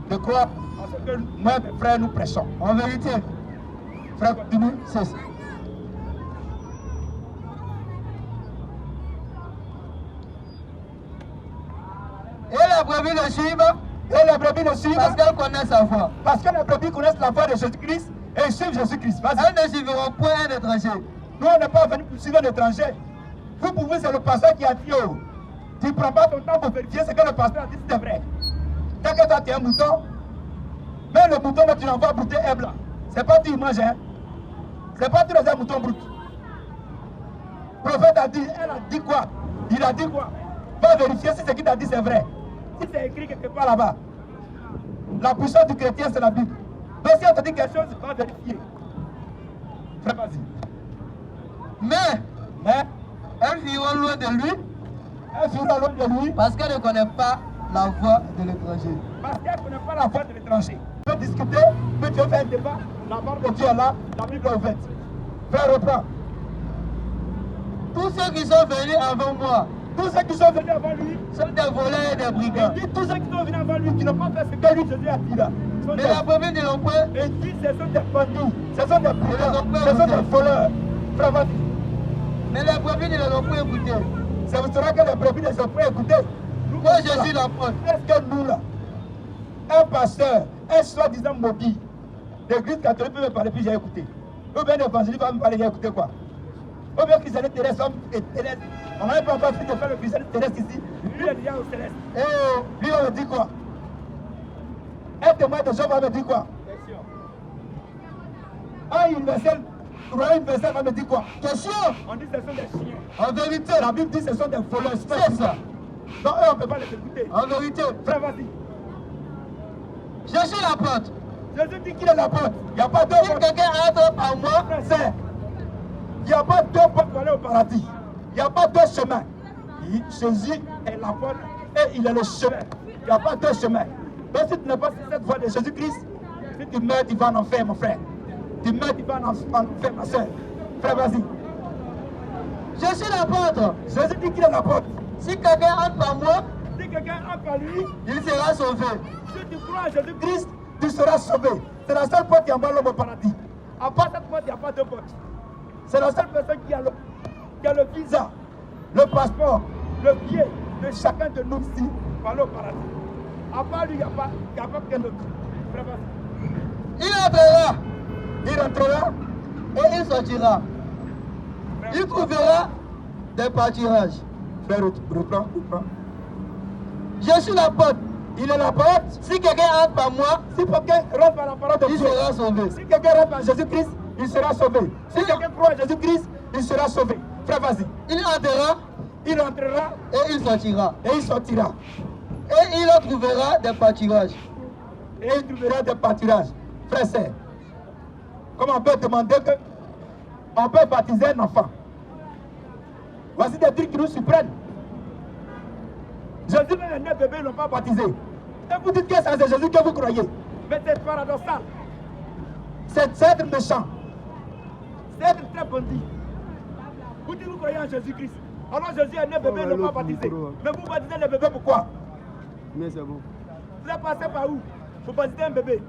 de croire en ce que moi et mes frères nous prêchons. En vérité. Frère, continue. C'est ça. Et la brebis le suivent. Et les brebis le suivent Parce qu'elles connaissent sa foi. parce que les brebis connaissent la foi de Jésus-Christ et ils suivent Jésus-Christ. Vas-y. Elles ne suivront point un étranger. Nous, on n'est pas venus pour suivre un étranger. Vous pouvez, c'est le pasteur qui a dit, oh, tu ne prends pas ton temps pour vérifier ce que le pasteur a dit, c'est vrai. Tant que toi, tu es un mouton, mais le mouton, là, tu l'envoies brouter un blanc. C'est pas tout, il mange, hein. C'est pas tous les moutons bruts. Le prophète a dit, elle a dit quoi? Il a dit quoi? Va vérifier si ce qu'il t'a dit, c'est vrai. Si c'est écrit quelque part là-bas. La puissance du chrétien, c'est la Bible. Donc si on te dit quelque chose, va vérifier. Frère, vas-y. Mais elles fuiront loin de lui Elle fuira loin de lui parce qu'elles ne connaissent pas la voix de l'étranger. parce qu'elle ne connaît pas la voix de l'étranger. Tu peux discuter, puis tu veux faire un débat, la parole de Dieu est là, la Bible est ouverte. Frère, reprends. Tous ceux qui sont venus avant moi Tous ceux qui sont venus avant lui sont des voleurs et des brigands. Il dit tous ceux qui sont venus avant lui, qui n'ont pas fait ce que lui, Jésus a dit là. Mais la brebis ne l'ont point. Et dit ce sont des bandits, ce sont des brigands, ce sont des voleurs. Frère, vas-y. Mais les brebis ne l'ont point écouté. Ça vous sera que les brebis ne sont pas écoutés. Moi, Jésus l'apôtre. Est-ce que nous là, un pasteur, un soi-disant maudit, l'église catholique peut me parler, puis j'ai écouté. Ou bien l'évangile va me parler, j'ai écouté quoi? Ou bien christianisme terrestre, homme et terrestre. On n'a pas encore fini de faire le christianisme terrestre ici. Lui, il est déjà au céleste. Et lui, on me dit quoi? Un témoin de Jean va me dire quoi? Un universel, royaume universel va me dire quoi? Question. On dit que ce sont des chiens. En vérité, La Bible dit que ce sont des voleurs. c'est ça. Donc eux, on ne peut pas les écouter. En vérité, Frère, vas-y. Jésus l'apôtre. Jésus dit qu'il est la porte. Il n'y a pas deux Si portes. quelqu'un entre par moi, Frère, il n'y a pas deux portes pour aller au paradis. Il n'y a pas deux chemins. Jésus est la porte et il est le chemin. Il n'y a pas deux chemins. Donc si tu n'es pas sur cette voie de Jésus-Christ, si tu meurs, tu vas en enfer, mon frère. Tu meurs, tu vas en enfer, ma soeur. Frère, vas-y. je suis l'apôtre. Jésus dit qu'il est la porte. Si quelqu'un entre par moi, Si quelqu'un entre par lui, il sera sauvé. si tu crois en Jésus-Christ, tu seras sauvé. C'est la seule porte qui envoie l'homme au paradis. À part cette porte, il n'y a pas deux portes. C'est la seule personne qui a le visa, le passeport, le billet de chacun de nous ici pour aller au paradis. À part lui, il n'y a pas qu'un autre. Frère, vas-y. Il entrera Il rentrera. et il sortira. Il trouvera des pâturages. Frère, reprends. Je suis l'apôtre. Il est la porte. Si quelqu'un entre par moi, Si quelqu'un rentre par la parole de il Dieu, sera sauvé. si quelqu'un rentre par Jésus-Christ, il sera sauvé. Si quelqu'un croit en Jésus-Christ, il sera sauvé. Frère, vas-y. Il entrera Il entrera et il sortira. et il sortira. Et il trouvera des pâturages. Et il trouvera des pâturages. Frère, c'est. Comment on peut demander que on peut baptiser un enfant? Voici des trucs qui nous surprennent. Jésus même est né bébé, ils ne l'ont pas baptisé. Et vous dites que c'est Jésus que vous croyez. Mais c'est paradoxal. C'est être méchant. C'est être très bandit. Vous dites que vous croyez en Jésus-Christ. Alors Jésus est né bébé, ils ne l'ont pas baptisé. Mais vous baptisez le bébé pourquoi? Mais c'est bon. Vous êtes passé par où? Pour baptiser un bébé.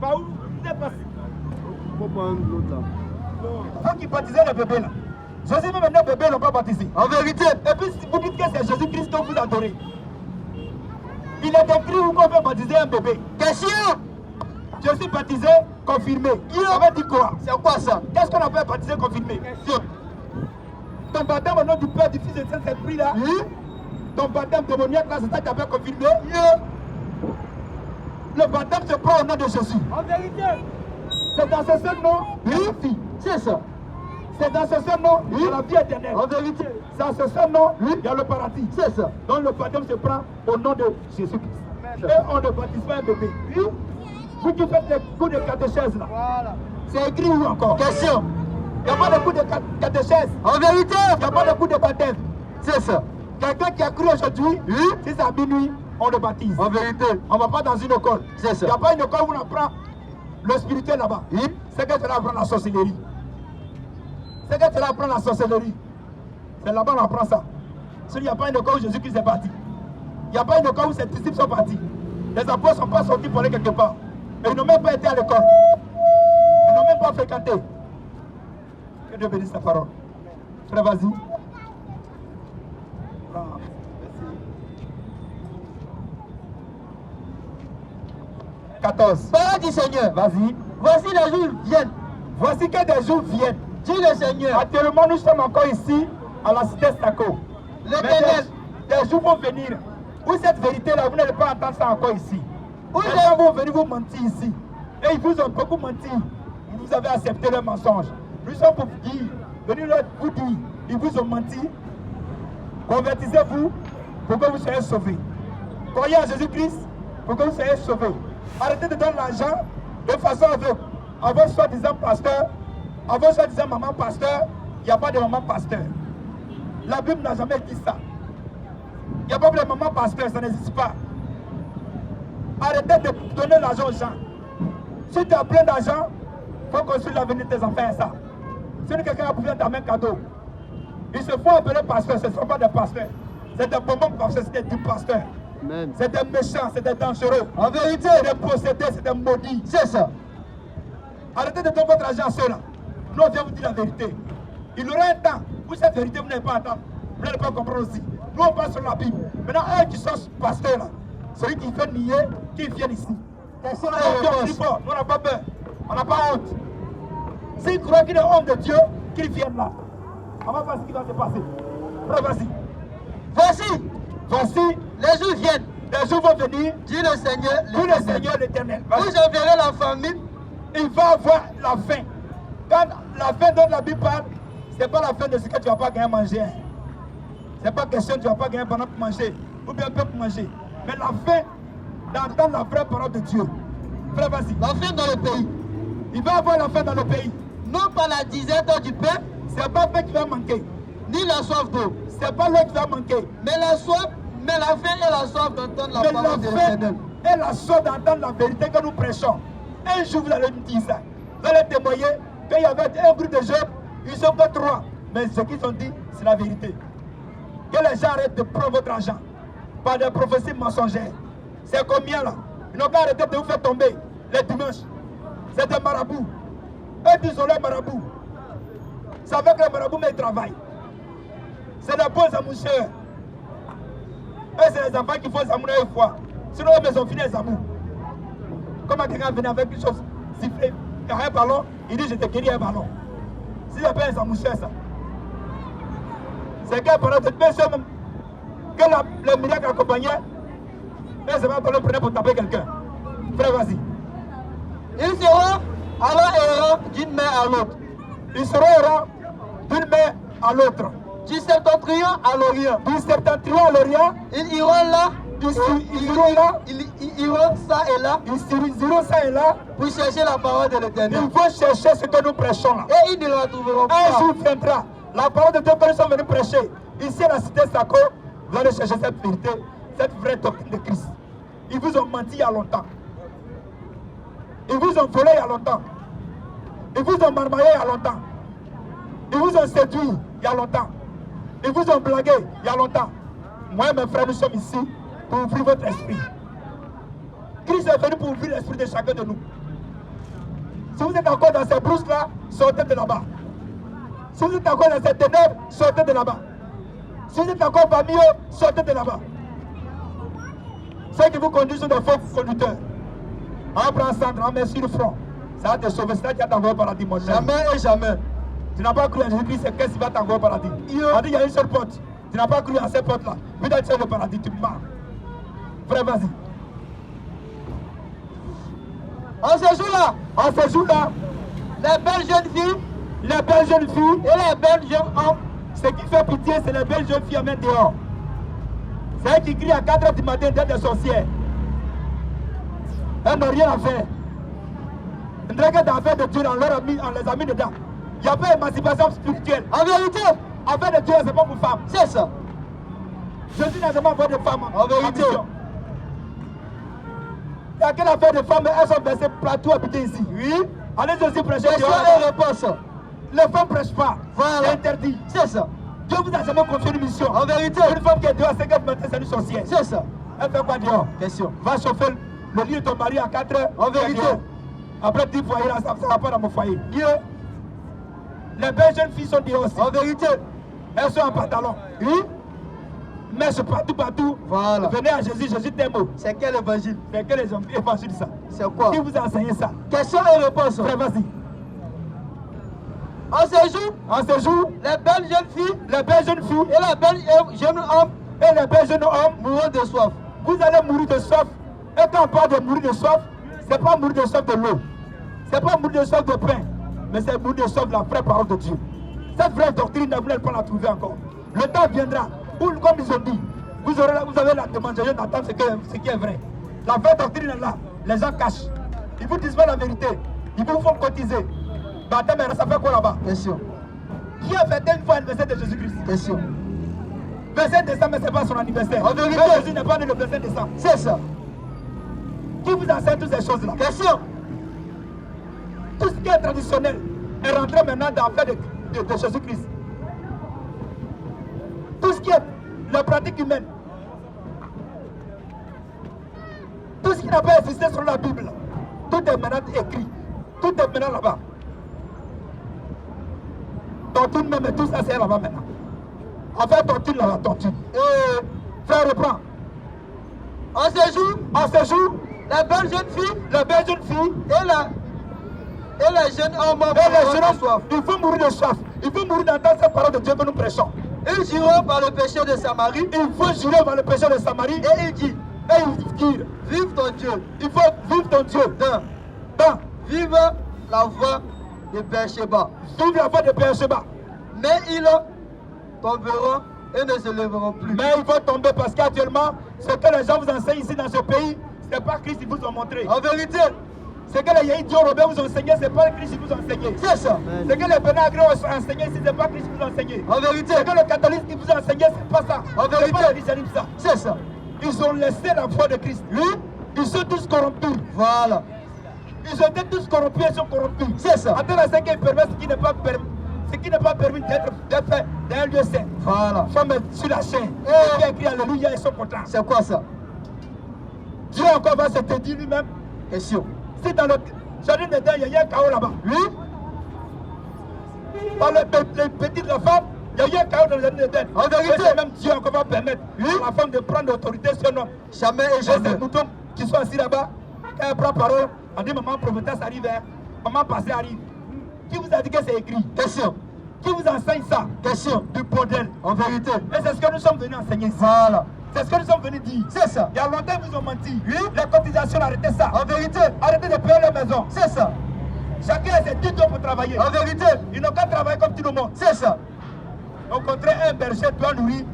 Par où vous êtes passé? Faut prendre l'autre là. Vous qui baptisez le bébé là. Jésus même est né bébé, ils ne l'ont pas baptisé. En vérité, Et puis si vous dites que c'est Jésus-Christ que vous adorez. Il est écrit où qu'on peut baptiser un bébé. question. Je suis baptisé, confirmé. Ça veut dire quoi? C'est quoi ça? Qu'est-ce qu'on appelle baptisé, confirmé? Ton baptême au nom du Père, du Fils et du Saint-Esprit là. Oui. Ton baptême démoniaque là, c'est ça que tu appelles confirmé. Le baptême se prend au nom de Jésus. En vérité, C'est dans ce seul nom, oui. C'est ça. c'est dans ce seul nom, il y a la vie éternelle. En vérité, C'est dans ce seul nom, il y a le paradis. c'est ça. Donc le baptême se prend au nom de Jésus-Christ. Et on ne baptise pas un bébé. Vous qui faites les coups de catéchèse là, Voilà. c'est écrit où encore? Question. Il n'y a pas de coups de catéchèse. En vérité, Il n'y a pas de coup de baptême. c'est ça. Quelqu'un qui a cru aujourd'hui, si c'est à minuit, on le baptise. En vérité, On ne va pas dans une école. c'est ça. Il n'y a pas une école où on apprend le spirituel là-bas. C'est que tu vas apprendre la sorcellerie. C'est que tu vas apprendre la sorcellerie. C'est là-bas qu'on apprend ça. Il n'y a pas une école où Jésus-Christ est parti. Il n'y a pas une école où ses disciples sont partis. Les apôtres ne sont pas sortis pour aller quelque part. Et ils n'ont même pas été à l'école. Ils n'ont même pas fréquenté. Que Dieu bénisse sa parole. Frère, vas-y. Prends. Merci. 14. Parole du Seigneur. Vas-y. Voici les jours viennent. Voici que des jours viennent. Dit le Seigneur. Actuellement, nous sommes encore ici, à la cité Sako. Mais L'Éternel. des jours vont venir où cette vérité-là, vous n'allez pas entendre ça encore ici. Où Les gens vont venir vous mentir ici. Et ils vous ont beaucoup menti. Vous avez accepté leur mensonge. Nous sommes pour vous dire, venir leur vous dire, ils vous ont menti. Convertissez-vous pour que vous soyez sauvés. Croyez en Jésus-Christ pour que vous soyez sauvés. Arrêtez de donner l'argent de façon aveugle. À vos soi-disant pasteurs, à vos soi-disant maman pasteur, il n'y a pas de maman pasteur. La Bible n'a jamais dit ça. Il n'y a pas de maman pasteur, ça n'existe pas. Arrêtez de donner l'argent aux gens. Si tu as plein d'argent, il faut construire l'avenir de tes enfants, ça. Si quelqu'un a besoin d'un cadeau, Ils se font appeler pasteurs, ce ne sont pas des pasteurs. C'est des bonbons pasteurs, c'est des pasteurs. C'est des méchants, c'est des dangereux. En vérité, c'est des possédés, c'est des maudits. C'est ça. Arrêtez de donner votre argent à ceux-là. Nous, on vient vous dire la vérité. Il y aura un temps où cette vérité, vous n'allez pas entendre. Vous n'allez pas comprendre aussi. Nous, on passe sur la Bible. Maintenant, eux qui sont pasteurs là, celui qui fait nier, qui vient ici. On n'a pas peur. On n'a pas honte. S'ils croient qu'il est homme de Dieu, qu'ils viennent là. On va voir ce qui va se passer. Vas-y. Voici, les jours viennent. Les jours vont venir, dit le Seigneur l'Éternel. Où j'enverrai la famine, il va avoir la faim. Quand la faim dont la Bible parle, ce n'est pas la faim de ce que tu ne vas pas gagner à manger. Ce n'est pas question que tu ne vas pas gagner pendant pour manger, ou bien un peu pour manger. Mais la faim d'entendre la vraie parole de Dieu. Frère, vas-y. La faim dans le pays. Il va avoir la faim dans le pays. Non pas la disette du pain, ce n'est pas le pain qui va manquer. Ni la soif d'eau. Ce n'est pas l'eau qui va manquer. Mais la soif, mais la faim et la soif d'entendre la parole de l'Éternel. Et la soif d'entendre la vérité que nous prêchons. Un jour, vous allez me dire ça. Vous allez témoigner qu'il y avait un groupe de jeunes, ils sont que 3. Mais ce qu'ils ont dit, c'est la vérité. Que les gens arrêtent de prendre votre argent par des prophéties mensongères. C'est combien là? Ils n'ont pas arrêté de vous faire tomber les dimanches. C'est des marabouts. Eux disent les marabouts. C'est avec les marabouts, mais ils travaillent. C'est des bons amoucheurs. Eux, c'est les enfants qui font les amours une fois. Sinon, eux, ils ont fini les amours. Comment quelqu'un vient avec une chose sifflée, il y a un ballon, il dit je te guéris un ballon. Si c'est pas les amoucheurs, ça. C'est qu'un parent de personne même. Que le miracle accompagnait, et c'est pas le prenait pour taper quelqu'un. Frère, vas-y. Ils seront alors errants d'une main à l'autre. Ils seront errants d'une main à l'autre. Du septentrion à l'orient. Du septentrion à l'orient. Ils iront là. Ils iront là. Ils iront ça et là. Ils iront ça et là. Pour chercher la parole de l'Éternel. Ils vont chercher ce que nous prêchons là. Et ils ne la trouveront pas. Un jour viendra. La parole de Dieu que nous sommes venus prêcher. Ici à la cité Sako, vous allez chercher cette vérité, cette vraie doctrine de Christ. Ils vous ont menti il y a longtemps. Ils vous ont volé il y a longtemps. Ils vous ont marmaillé il y a longtemps. Ils vous ont séduit il y a longtemps. Ils vous ont blagué il y a longtemps. Moi et mes frères, nous sommes ici pour ouvrir votre esprit. Christ est venu pour ouvrir l'esprit de chacun de nous. Si vous êtes encore dans ces brousses-là, sortez de là-bas. Si vous êtes encore dans ces ténèbres, sortez de là-bas. Si vous êtes encore parmi eux, sortez de là-bas. Ceux qui vous conduisent sont des faux conducteurs. On prend centre, on met sur le front. Ça va te sauver, c'est là qui va t'envoyer au paradis, mon cher. Jamais et jamais. Tu n'as pas cru en Jésus-Christ, c'est qu'est-ce qui va t'envoyer au paradis. On dit qu'il y a une seule porte. Tu n'as pas cru à cette porte-là. Puis tu es au paradis, tu mens. Frère, vas-y. En ce jour-là, les belles jeunes filles, et les belles jeunes hommes, ce qui fait pitié, c'est les belles jeunes filles à mettre dehors. C'est elles qui crient à 4 h du matin d'être des sorcières. Elles n'ont rien à faire. Une drague d'affaires de Dieu, on les a mis dedans. Il n'y a pas d'émancipation spirituelle. En vérité, affaire de Dieu, c'est pas pour femmes. C'est ça. Jésus n'a jamais envoyé de femmes. En vérité. Il y a quelle affaire de femmes, elles sont versées partout habiter ici. Oui. Allez aussi prêcher. Les femmes ne prêchent pas. Voilà. C'est interdit. C'est ça. Dieu vous a jamais confié une mission. En vérité. Une femme qui est dehors à 5 h du matin, c'est une sorcière. C'est ça. Elle fait quoi dehors? Question. Va chauffer le lit de ton mari à 4 h. En vérité. Après 10 foyers, là, ça ne va pas dans mon foyer. Dieu. Les belles jeunes filles sont dehors aussi. En vérité. Elles sont en pantalon. Oui. Mais c'est partout. Voilà. Venez à Jésus, Jésus t'aime. C'est quel évangile? C'est quel évangile ça? C'est quoi? Qui vous a enseigné ça? Question et réponse. Frère, vas-y. En ce jour, les belles jeunes filles, et les belles jeunes hommes, mourront de soif. Vous allez mourir de soif. Et quand on parle de mourir de soif, c'est pas mourir de soif de l'eau. C'est pas mourir de soif de pain. Mais c'est mourir de soif de la vraie parole de Dieu. Cette vraie doctrine, vous n'allez pas la trouver encore. Le temps viendra où, comme ils ont dit, vous avez la demande d'entendre ce qui est vrai. La vraie doctrine est là. Les gens cachent. Ils vous disent pas la vérité. Ils vous font cotiser. Mais ça fait quoi là-bas? Question. Qui a fêté une fois l'anniversaire de Jésus-Christ? Question. 27 décembre, mais ce n'est pas son anniversaire. En vérité, Jésus n'est pas né le 27 décembre. C'est ça. Qui vous enseigne toutes ces choses-là? Question. Tout ce qui est traditionnel est rentré maintenant dans l'affaire de Jésus-Christ. qui est la pratique humaine. Tout ce qui n'a pas existé sur la Bible, tout est maintenant écrit. Tout est maintenant là-bas. Tontine même, et tout ça c'est là-bas maintenant. En fait, tontine là-bas, tontine. Et frère reprend. En ce jour, la belle jeune fille et la jeune homme mourront de soif. Il faut mourir de soif. Il faut mourir d'entendre cette parole de Dieu que nous prêchons. Ils jureront par le péché de Samarie. Il faut jurer par le péché de Samarie. Et il dit, vive ton Dieu. Il faut vivre ton Dieu. Vive la voix de Beersheba. Vive la voix de Beersheba. Mais ils tomberont et ne se lèveront plus. Mais il faut tomber parce qu'actuellement, ce que les gens vous enseignent ici dans ce pays, ce n'est pas Christ qui vous ont montré. En vérité, ce que les Yéhidio Robert vous ont enseigné, ce n'est pas Christ qui vous a enseigné. c'est ça. Ce que les Bénagre ont enseigné ici, ce n'est pas Christ qui vous a enseigné. En vérité, Ce que le catholique qui vous a enseigné, ce n'est pas ça. En vérité, c'est pas le christianisme, ça. c'est ça. Ils ont laissé la foi de Christ. Oui, ils sont tous corrompus. Voilà. Ils ont été tous corrompus et sont corrompus. C'est ça. Attends, c'est qu'il permet ce qui n'est pas permis. Ce qui n'est pas permis d'être fait dans un lieu saint. Voilà. Ils sont mis sur la chaîne. Et qui a écrit Alléluia, ils sont contents. C'est quoi ça? Dieu encore va se te dire lui-même. Question. Si dans le jardin d'Éden, il y a un chaos là-bas. Oui. Par les petites femmes, il y a eu un chaos dans le jardin d'Éden. En vérité, même Dieu encore va permettre à la femme de prendre l'autorité sur un homme. Jamais et Et jamais. ces moutons qui sont assis là-bas, quand elle prend parole, on dit maman prophétesse arrive, maman passée arrive. Qui vous a dit que c'est écrit? Question. Qui vous enseigne ça? Question. Du bordel. En vérité. Et c'est ce que nous sommes venus enseigner ici. Voilà. C'est ce que nous sommes venus dire. C'est ça. Il y a longtemps, ils vous ont menti. Oui. Les cotisations, arrêtez ça. En vérité. Arrêtez de payer les maisons. C'est ça. Chacun a ses titres pour travailler. En vérité. Ils n'ont qu'à travailler comme tout le monde. C'est ça. Au contraire, un berger doit nourrir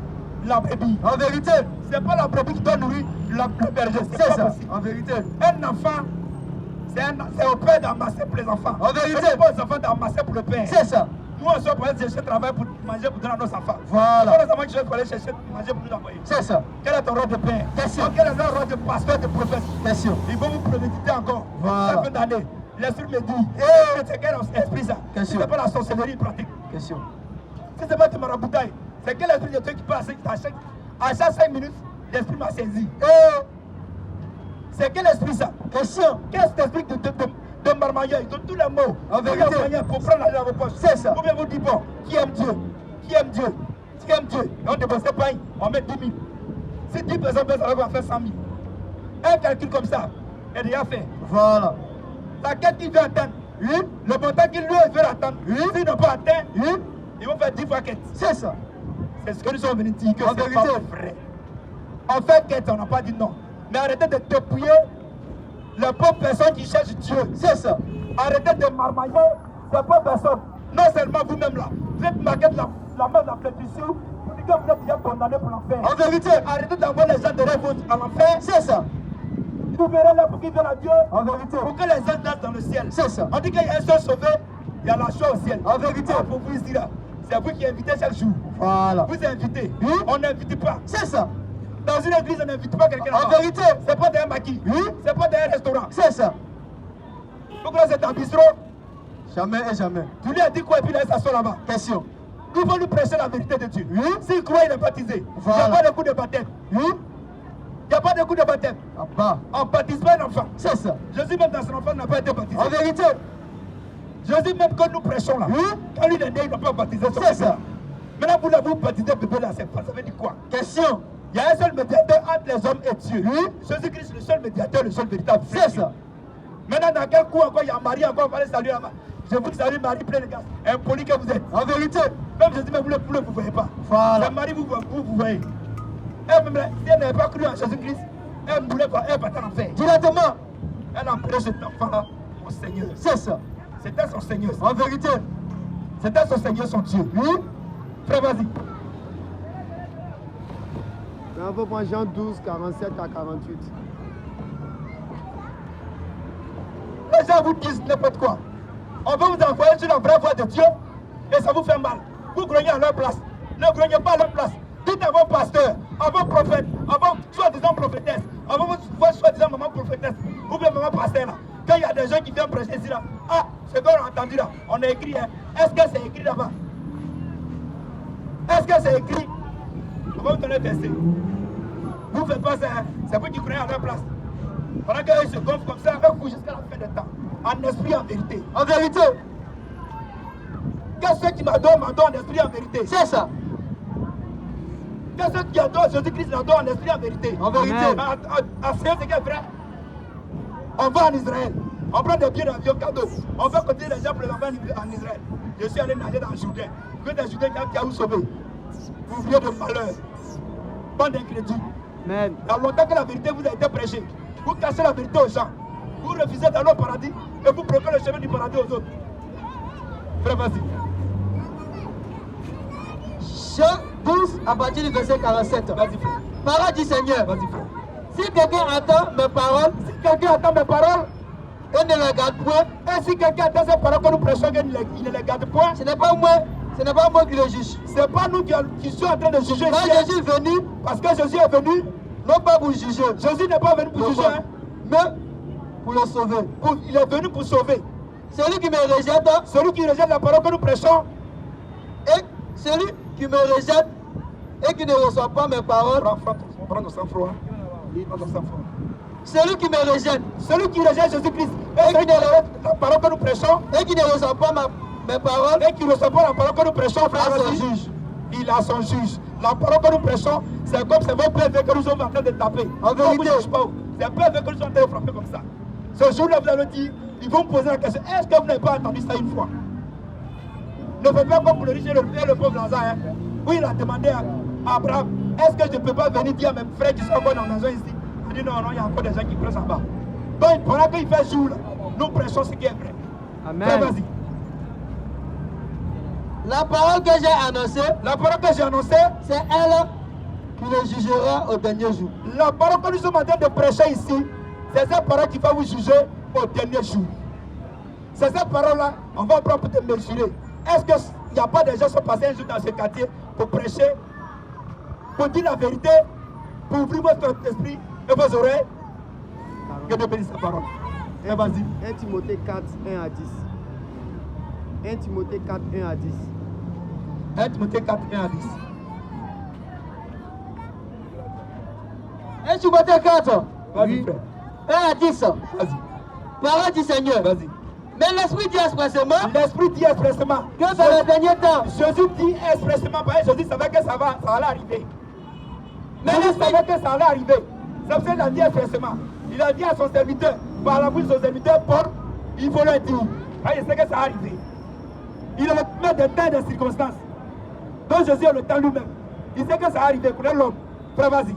la brebis. En vérité. Ce n'est pas la brebis qui doit nourrir le berger. C'est ça. Possible. En vérité. Un enfant, c'est au père d'amasser pour les enfants. En vérité. Ce n'est pas aux enfants d'amasser pour le père. C'est ça. Nous, on sort pour aller chercher travail pour manger pour donner à nos enfants. Voilà. C'est pas les enfants qui cherchent pour aller chercher manger pour nous envoyer. C'est ça. Quel est ton rôle de père? Question. Quel est leur rôle de pasteur, de prophète? Question. Ils vont vous préméditer encore. Voilà. La fin d'année. L'esprit me dit, c'est quel esprit ça? Question. C'est pas la sorcellerie pratique. Question. Si c'est pas de maraboutaille, c'est quel esprit de Dieu qui passe à chaque 5 minutes, l'esprit m'a saisi. C'est quel esprit ça? Question. Quel esprit de marmailleur? De tous les mots. En vérité. Pour prendre l'argent dans vos poches. C'est ça. Ou bien vous dites, bon, qui aime Dieu? Qui aime Dieu? Qui aime Dieu? Et on ne dépense pas, on met 10 000. Si 10 personnes baissent, on va faire 100 000. Un calcul comme ça est déjà fait. Voilà. La quête qu'il veut atteindre, le montant qu'il lui veut atteindre, s'ils n'ont pas atteint, ils vont faire 10 fois quête. C'est ça. C'est ce que nous sommes venus dire que En c'est vérité. pas vrai. En fait, quête, on n'a pas dit non. Mais arrêtez de dépouiller les pauvres personnes qui cherchent Dieu. C'est ça. Arrêtez de marmailler ces pauvres personnes. Non seulement vous-même là, vous êtes marqué de la main de la pétriture, vous dites que vous êtes déjà condamné pour l'enfer. En vérité. Arrêtez d'envoyer les gens de rêve à l'enfer. C'est ça. Vous verrez là pour qu'ils viennent à Dieu. En vérité. Pour que les anges dansent dans le ciel. C'est ça. On dit qu'il y a un seul sauvé, il y a la joie au ciel. En vérité. Ah, pour vous ici là, c'est vous qui invitez chaque jour. Voilà. Vous invitez. Oui. On n'invite pas. C'est ça. Dans une église, on n'invite pas quelqu'un. En là-bas. vérité. C'est pas d'un maquis. Oui. C'est pas d'un restaurant. C'est ça. Pourquoi c'est un bistrot? Jamais et jamais. Tu lui as dit quoi et puis là, il s'assoit là-bas. Question. Il faut lui prêcher la vérité de Dieu. Oui. S'il croit, il est baptisé. Voilà. Il n'y a pas de coup de baptême. Oui. Il n'y a pas de coup de baptême. Ah bah. On ne baptise pas un enfant. C'est ça. Jésus même dans son enfant n'a pas été baptisé. En vérité. Jésus même quand nous prêchons là, Oui. quand lui est né, il n'a pas baptisé son C'est bébé. ça. Maintenant vous baptisez bébé là, ça veut dire quoi? Question. Il y a un seul médiateur entre les hommes et Dieu. Oui. Jésus-Christ, le seul médiateur, le seul véritable. C'est ça. Maintenant, dans quel coup encore il y a Marie, encore on va aller saluer la Marie. Je vous salue Marie, plein de gars. Impoli que vous êtes. En vérité. Même Jésus, mais vous ne vous voyez pas. Voilà. C'est Marie, vous voyez. Elle, même, si elle n'avait pas cru en Jésus-Christ, elle voulait pas, elle partait en enfer. Directement. Elle a empêché cet enfant-là au Seigneur. C'est ça. C'était son Seigneur. En vérité. C'était son Seigneur, son Dieu. Oui. Frère, vas-y. Il faut prendre Jean 12, 47 à 48. Les gens vous disent n'importe quoi. On veut vous envoyer sur la vraie voie de Dieu et ça vous fait mal. Vous grognez à leur place. Ne grognez pas à leur place. Dites à vos pasteurs, à vos prophètes, à vos soi-disant prophétesses, à vos soi-disant maman prophétesse, ou bien maman pasteur là. Quand il y a des gens qui viennent prêcher ici là, ah, ce qu'on a entendu là, on a écrit, hein. Est-ce que c'est écrit là-bas? Est-ce que c'est écrit? On va vous donner un verset. Vous ne faites pas ça, hein? C'est vous qui croyez à leur place. Pendant qu'eux se gonflent comme ça avec vous jusqu'à la fin des temps. En esprit, en vérité. En vérité. Qu'est-ce qui m'adore en esprit, en vérité? C'est ça. Qu'est-ce qui adore Jésus-Christ l'adore en esprit, en vérité? En vérité. En Seigneur, c'est quel frère? On va en Israël. On prend des billets d'avion cadeaux. On va côté les gens pour les envoyer en Israël. Je suis allé nager dans le Jourdain. Que des Jourdains qui ont sauvé. Vous vivez de malheur. Pas d'incrédit. Il y a longtemps que la vérité vous a été prêchée. Vous cachez la vérité aux gens. Vous refusez d'aller au paradis et vous bloquez le chemin du paradis aux autres. Frère, vas-y. Jean 12 à partir du verset 47. Vas-y, frère. Parole du Seigneur. Vas-y, frère. Si quelqu'un entend mes paroles, et ne les garde point, Et si quelqu'un entend ces paroles que nous prêchons et il ne les garde point, ce n'est pas moi qui le juge. c'est pas nous qui sommes en train de juger. Quand Jésus est venu, Parce que Jésus est venu, non pas pour juger, Jésus n'est pas venu pour juger, hein, mais pour le sauver. il est venu pour sauver. Celui qui me rejette, Celui qui rejette la parole que nous prêchons, et celui qui me rejette et qui ne reçoit pas mes paroles, prends ton sang-froid. Prends ton sang-froid. celui qui me rejette Celui qui rejette Jésus-Christ et celui qui rejette la parole que nous prêchons et qui ne reçoit pas mes paroles, et qui ne reçoit pas la parole que nous prêchons, frère, a son vas-y. juge. Il a son juge. La parole que nous prêchons, c'est comme c'est vos PV que nous sommes en train de taper. En vérité. C'est un PV que nous sommes en train de frapper comme ça. Ce jour-là, vous allez dire, ils vont me poser la question, est-ce que vous n'avez pas entendu ça une fois? Ne faites pas comme pour le riche et le pauvre Lazare. Hein. Oui, il a demandé à Abraham, est-ce que je ne peux pas venir dire à mes frères qui sont encore dans la maison ici? Il dit non, il y a encore des gens qui prêchent en bas. Donc, pendant qu'il fait jour, là, nous prêchons ce qui est vrai. Amen. Vas-y. La parole que j'ai annoncée, La parole que j'ai annoncée, c'est elle qui le jugera au dernier jour. la parole que nous sommes en train de prêcher ici, c'est cette parole qui va vous juger au dernier jour. C'est cette parole-là, on va prendre pour te mesurer. Est-ce qu'il n'y a pas des gens qui sont passés un jour dans ce quartier pour prêcher, pour dire la vérité, pour ouvrir votre esprit et vos oreilles? Que Dieu bénisse sa parole. Et vas-y. 1 Timothée 4, 1 à 10. 1 Timothée 4, 1 à 10. 1 Timothée 4, 1 à 10. 1 Timothée 4, Vas-y, frère. 1 à 10. Vas-y. Parole du Seigneur. Vas-y. Mais l'Esprit dit expressément L'Esprit dit expressément que dans le dernier temps, Jésus dit expressément, parce que Jésus savait que ça allait arriver. Mais Jésus l'Esprit savait que ça allait arriver. C'est pour ça qu'il a dit expressément. Il a dit à son serviteur, par la bouche de son serviteur, Paul, il faut le dire. Ah, il sait que ça va arriver. Il a met des temps et des circonstances. Donc Jésus a le temps lui-même. Il sait que ça va arriver pour l'homme. Frère, vas-y.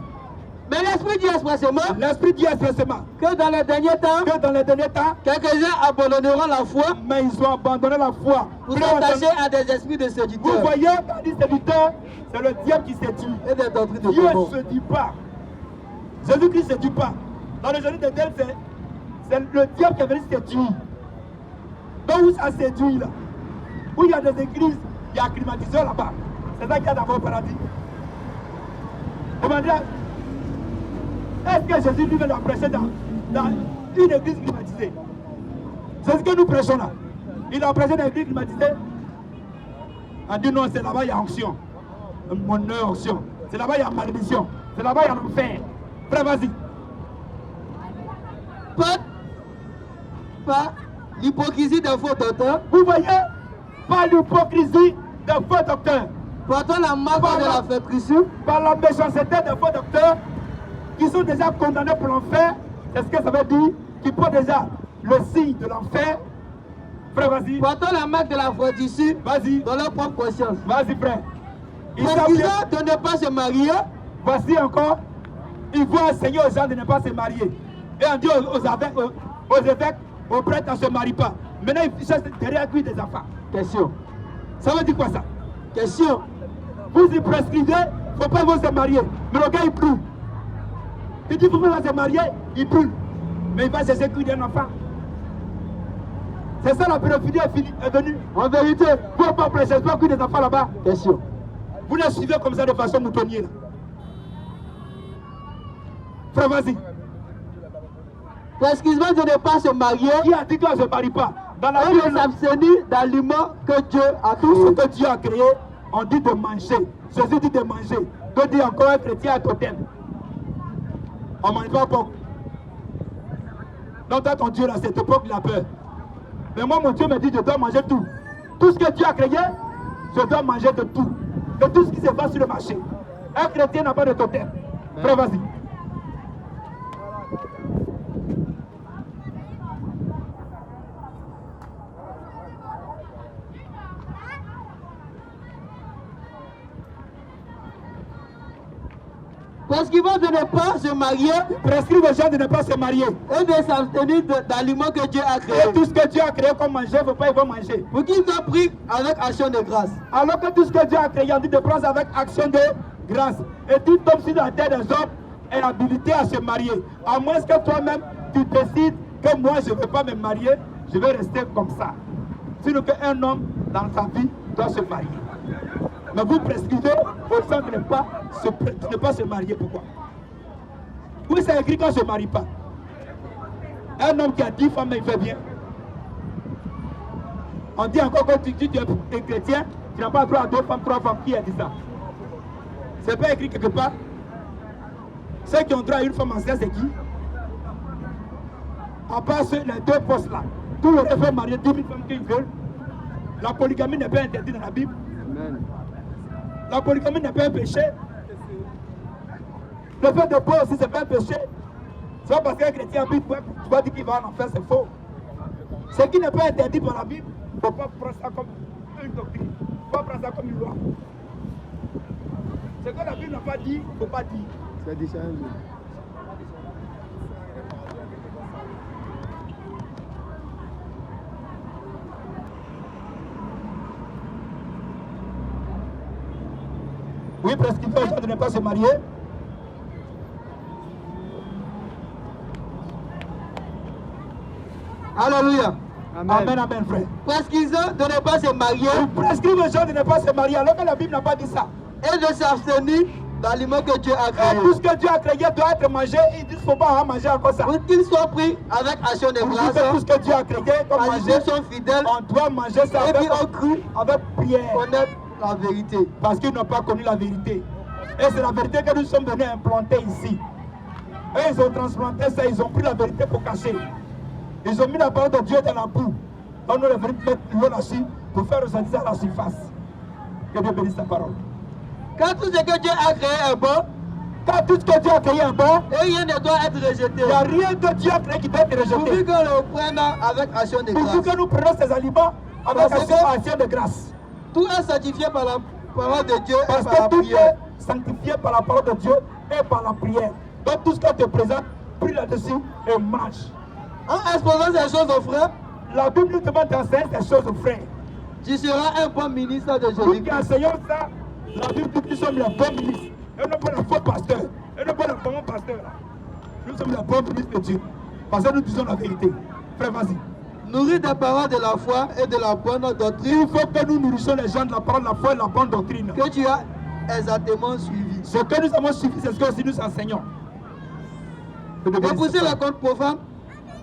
mais l'Esprit dit expressément L'Esprit dit expressément que dans le dernier temps, que dans les derniers temps, quelques-uns abandonneront la foi mais ils ont abandonné la foi. pour Frère, s'attacher à des esprits de vous séducteurs voyez, quand il dit séducteur, c'est le diable qui séduit. et des doctrines de Dieu ne démons. se dit pas. Jésus-Christ ne se dit pas. Dans le journée de Dieu, c'est le diable qui est venu séduire. Donc où ça séduit là? Où il y a des églises, il y a un climatiseur là-bas. C'est ça qu'il y a dans votre paradis. Demandez, est-ce que Jésus lui va prêcher dans une église climatisée? C'est ce que nous prêchons là. Il a prêché dans une église climatisée. On dit non, c'est là-bas il y a onction. Mon onction. C'est là-bas il y a malédiction. C'est là-bas il y a l'enfer. Frère, vas-y. Pas l'hypocrisie des faux docteurs, Vous voyez, par l'hypocrisie des faux docteurs, portant la marque de la flétrissure, par la méchanceté des faux docteurs, qui sont déjà condamnés pour l'enfer. C'est ce que ça veut dire, qui portent déjà le signe de l'enfer. Frère, vas-y. portant la marque de la flétrissure Vas-y. dans leur propre conscience. Vas-y, frère. Ils savent bien. Refusant de ne pas se marier, Voici encore, ils vont enseigner aux gens de ne pas se marier. Et on dit aux évêques, aux prêtres, ne se marient pas. Maintenant, ils cherchent derrière lui des enfants. question, Ça veut dire quoi ça? question, Vous y prescrivez, il ne faut pas vous se marier. Mais le gars, il brûle. Il dit, vous pouvez se marier, il brûle. Mais il va chercher un enfant. C'est ça la pédophilie est venue. En vérité, vous ne pouvez pas chercher pas des enfants là-bas. question. Vous les suivez comme ça de façon moutonnière. Frère, vas-y. Prescrivant de ne pas se marier Qui a dit qu'on ne se marie pas? Dans la et de Bible, s'abstenir d'aliments que Dieu a tout ce créés. que Dieu a créé, on dit de manger. Jésus dit de manger. Que dit encore un chrétien à totem? On ne mange pas porc. Donc toi, ton Dieu, là, c'est ton porc, il a peur. Mais moi, mon Dieu me dit, je dois manger tout. Tout ce que Dieu a créé, je dois manger de tout. De tout ce qui se passe sur le marché. Un chrétien n'a pas de totem. Frère, vas-y. Parce qu'ils vont de ne pas se marier. Prescrivent aux gens de ne pas se marier. Et de s'abstenir d'aliments que Dieu a créés. Et tout ce que Dieu a créé comme manger, il ne faut pas y voir manger. Pour qu'ils soient pris avec action de grâce. Alors que tout ce que Dieu a créé, on dit de prendre avec action de grâce. Et tout homme sur la terre des hommes est habilité à se marier. À moins que toi-même, tu décides que moi, je ne vais pas me marier, je vais rester comme ça. Sinon qu'un homme, dans sa vie, doit se marier. Mais vous prescrivez aux gens de ne pas se marier. Pourquoi? Oui, c'est écrit qu'on ne se marie pas. Un homme qui a 10 femmes, il fait bien. On dit encore que tu es chrétien, tu n'as pas droit à 2 femmes, 3 femmes. Qui a dit ça? C'est pas écrit quelque part. Ceux qui ont droit à une femme ancienne, c'est qui? À part les 2 postes là. Tous les femmes mariées, 10 000 femmes qu'ils veulent. La polygamie n'est pas interdite dans la Bible. Amen. La polygamie n'est pas un péché. Le fait de boire aussi, c'est pas un péché. C'est pas parce qu'un chrétien habite, tu vas dire qu'il va en enfer, c'est faux. Ce qui n'est pas interdit par la Bible, il ne faut pas prendre ça comme une doctrine. Il ne faut pas prendre ça comme une loi. Ce que la Bible n'a pas dit, il ne faut pas dire. C'est dit ça un jour. Oui, prescrivez aux gens de ne pas se marier. Alléluia. Amen, amen, frère. Prescrivez de ne pas se marier. Prescrivez aux gens de ne pas se marier alors que la Bible n'a pas dit ça. Et de s'abstenir d'aliments que Dieu a créés. Tout ce que Dieu a créé doit être mangé. Il dit qu'il ne faut pas en manger encore ça. Pour qu'ils soient pris avec action de grâce. Tout ce que Dieu a créé comme parce manger, qu'ils sont fidèles. on doit manger ça et puis on cru avec prière. Connaître la vérité. Parce qu'ils n'ont pas connu la vérité. Et c'est la vérité que nous sommes venus implanter ici. Et ils ont transplanté ça, ils ont pris la vérité pour cacher. Ils ont mis la parole de Dieu dans la boue. Donc nous devons mettre l'eau là-dessus pour faire ressortir ça à la surface. Que Dieu bénisse sa parole. Quand tout ce que Dieu a créé est bon, quand tout ce que Dieu a créé est bon, et rien ne doit être rejeté. Il n'y a rien que Dieu a créé qui doit être rejeté. Pourvu que nous prenions avec action de grâce. Pourvu que nous prenions ces aliments avec action de grâce. Tout est sanctifié par la parole de Dieu parce et par la que tout prière. est sanctifié par la parole de Dieu et par la prière. Donc tout ce qu'on te présente, prie là-dessus et marche. En exposant ces choses aux frères, la Bible nous demande d'enseigner ces choses aux frères. Tu seras un bon ministre de Nous qui Jésus-Christ. enseignons ça, la Bible dit que nous sommes les bons ministres. Et non pas les faux pasteurs. Et non pas les bons pasteurs. Nous sommes les bons ministres de Dieu. Parce que nous disons la vérité. Frère, vas-y. Nourris des paroles de la foi et de la bonne doctrine. Il faut que nous nourrissions les gens de la parole, la foi et la bonne doctrine. Que tu as exactement suivi. Ce que nous avons suivi, c'est ce que aussi nous enseignons. Repousser les comptes profanes.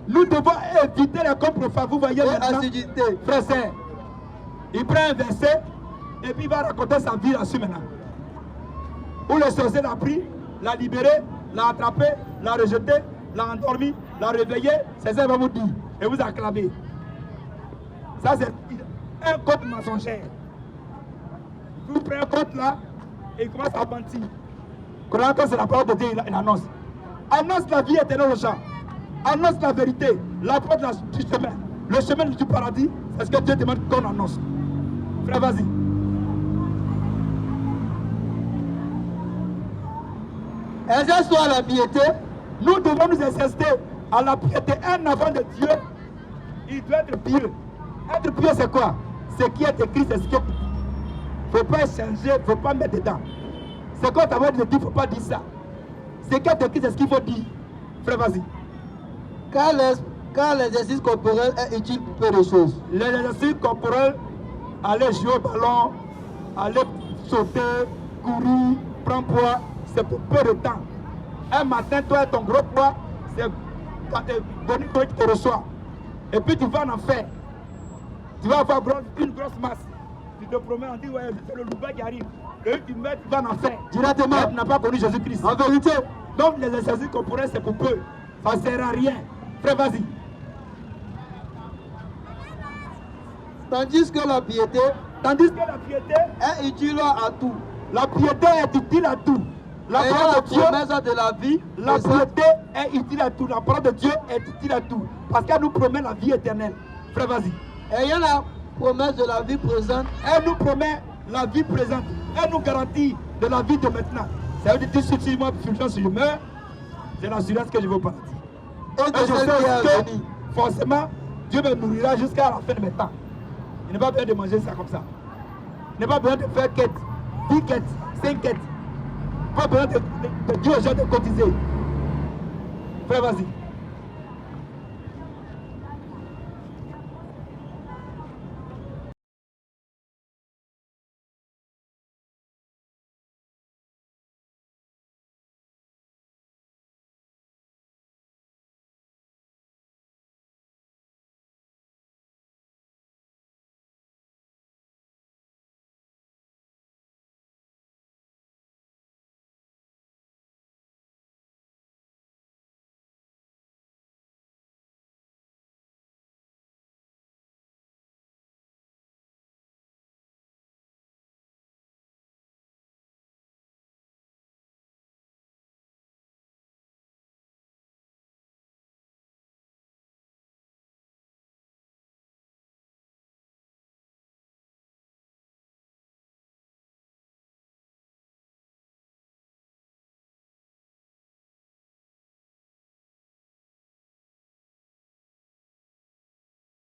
Nous devons éviter les comptes profanes. Vous voyez maintenant, assiduité. frère, sœur, il prend un verset et puis il va raconter sa vie là-dessus maintenant. Où le sorcier l'a pris, l'a libéré, l'a attrapé, l'a rejeté, l'a endormi, l'a réveillé. C'est ça qu'il va vous dire. Et vous acclamez. Ça, c'est un conte mensongère. Vous prenez un conte là et il commence à mentir. Croyant que c'est la parole de Dieu, il annonce. Annonce la vie éternelle aux gens. Annonce la vérité, la porte du chemin. Le chemin du paradis, c'est ce que Dieu demande qu'on annonce. Frère, vas-y. Exerce-toi à la piété. Nous devons nous exercer à la piété. Un enfant de Dieu, il doit être pieux. Être pieux, c'est quoi? Ce qui est écrit, c'est ce qui est. Il ne faut pas changer, il ne faut pas mettre dedans. C'est quand ta voix dit, il ne faut pas dire ça. Ce qui est écrit, c'est ce qu'il faut dire. Frère, vas-y. Car l'exercice corporel est utile pour peu de choses. L'exercice corporel, aller jouer au ballon, aller sauter, courir, prendre poids, c'est pour peu de temps. Un matin, toi et ton gros poids, c'est Bonnie qui te reçoit. Et puis tu vas en faire. Tu vas avoir une grosse masse. Tu te promets, on dit, ouais, c'est le loup qui arrive. Celui qui meurt, il va en enfer. Directement. Il n'a pas connu Jésus-Christ. En vérité. Donc les exercices corporels, c'est pour peu. Ça ne sert à rien. Frère, vas-y. Tandis que la piété est utile à tout. La piété est utile à tout. La Ayant parole la de Dieu, promesse de la vie, la piété est utile à tout. La parole de Dieu est utile à tout. Parce qu'elle nous promet la vie éternelle. Frère, vas-y. ayant la promesse de la vie présente, Elle nous promet la vie présente. Elle nous garantit de la vie de maintenant. Ça veut dire que si moi, si je meurs, j'ai l'assurance que je vais au paradis. et de Et je celle qui est à sais venir. que forcément, Dieu me nourrira jusqu'à la fin de mes temps. Il n'est pas besoin de manger ça comme ça. Il n'est pas besoin de faire quête, 10 quêtes, 5 quêtes. Pas besoin de dire aux gens de cotiser. Frère, vas-y.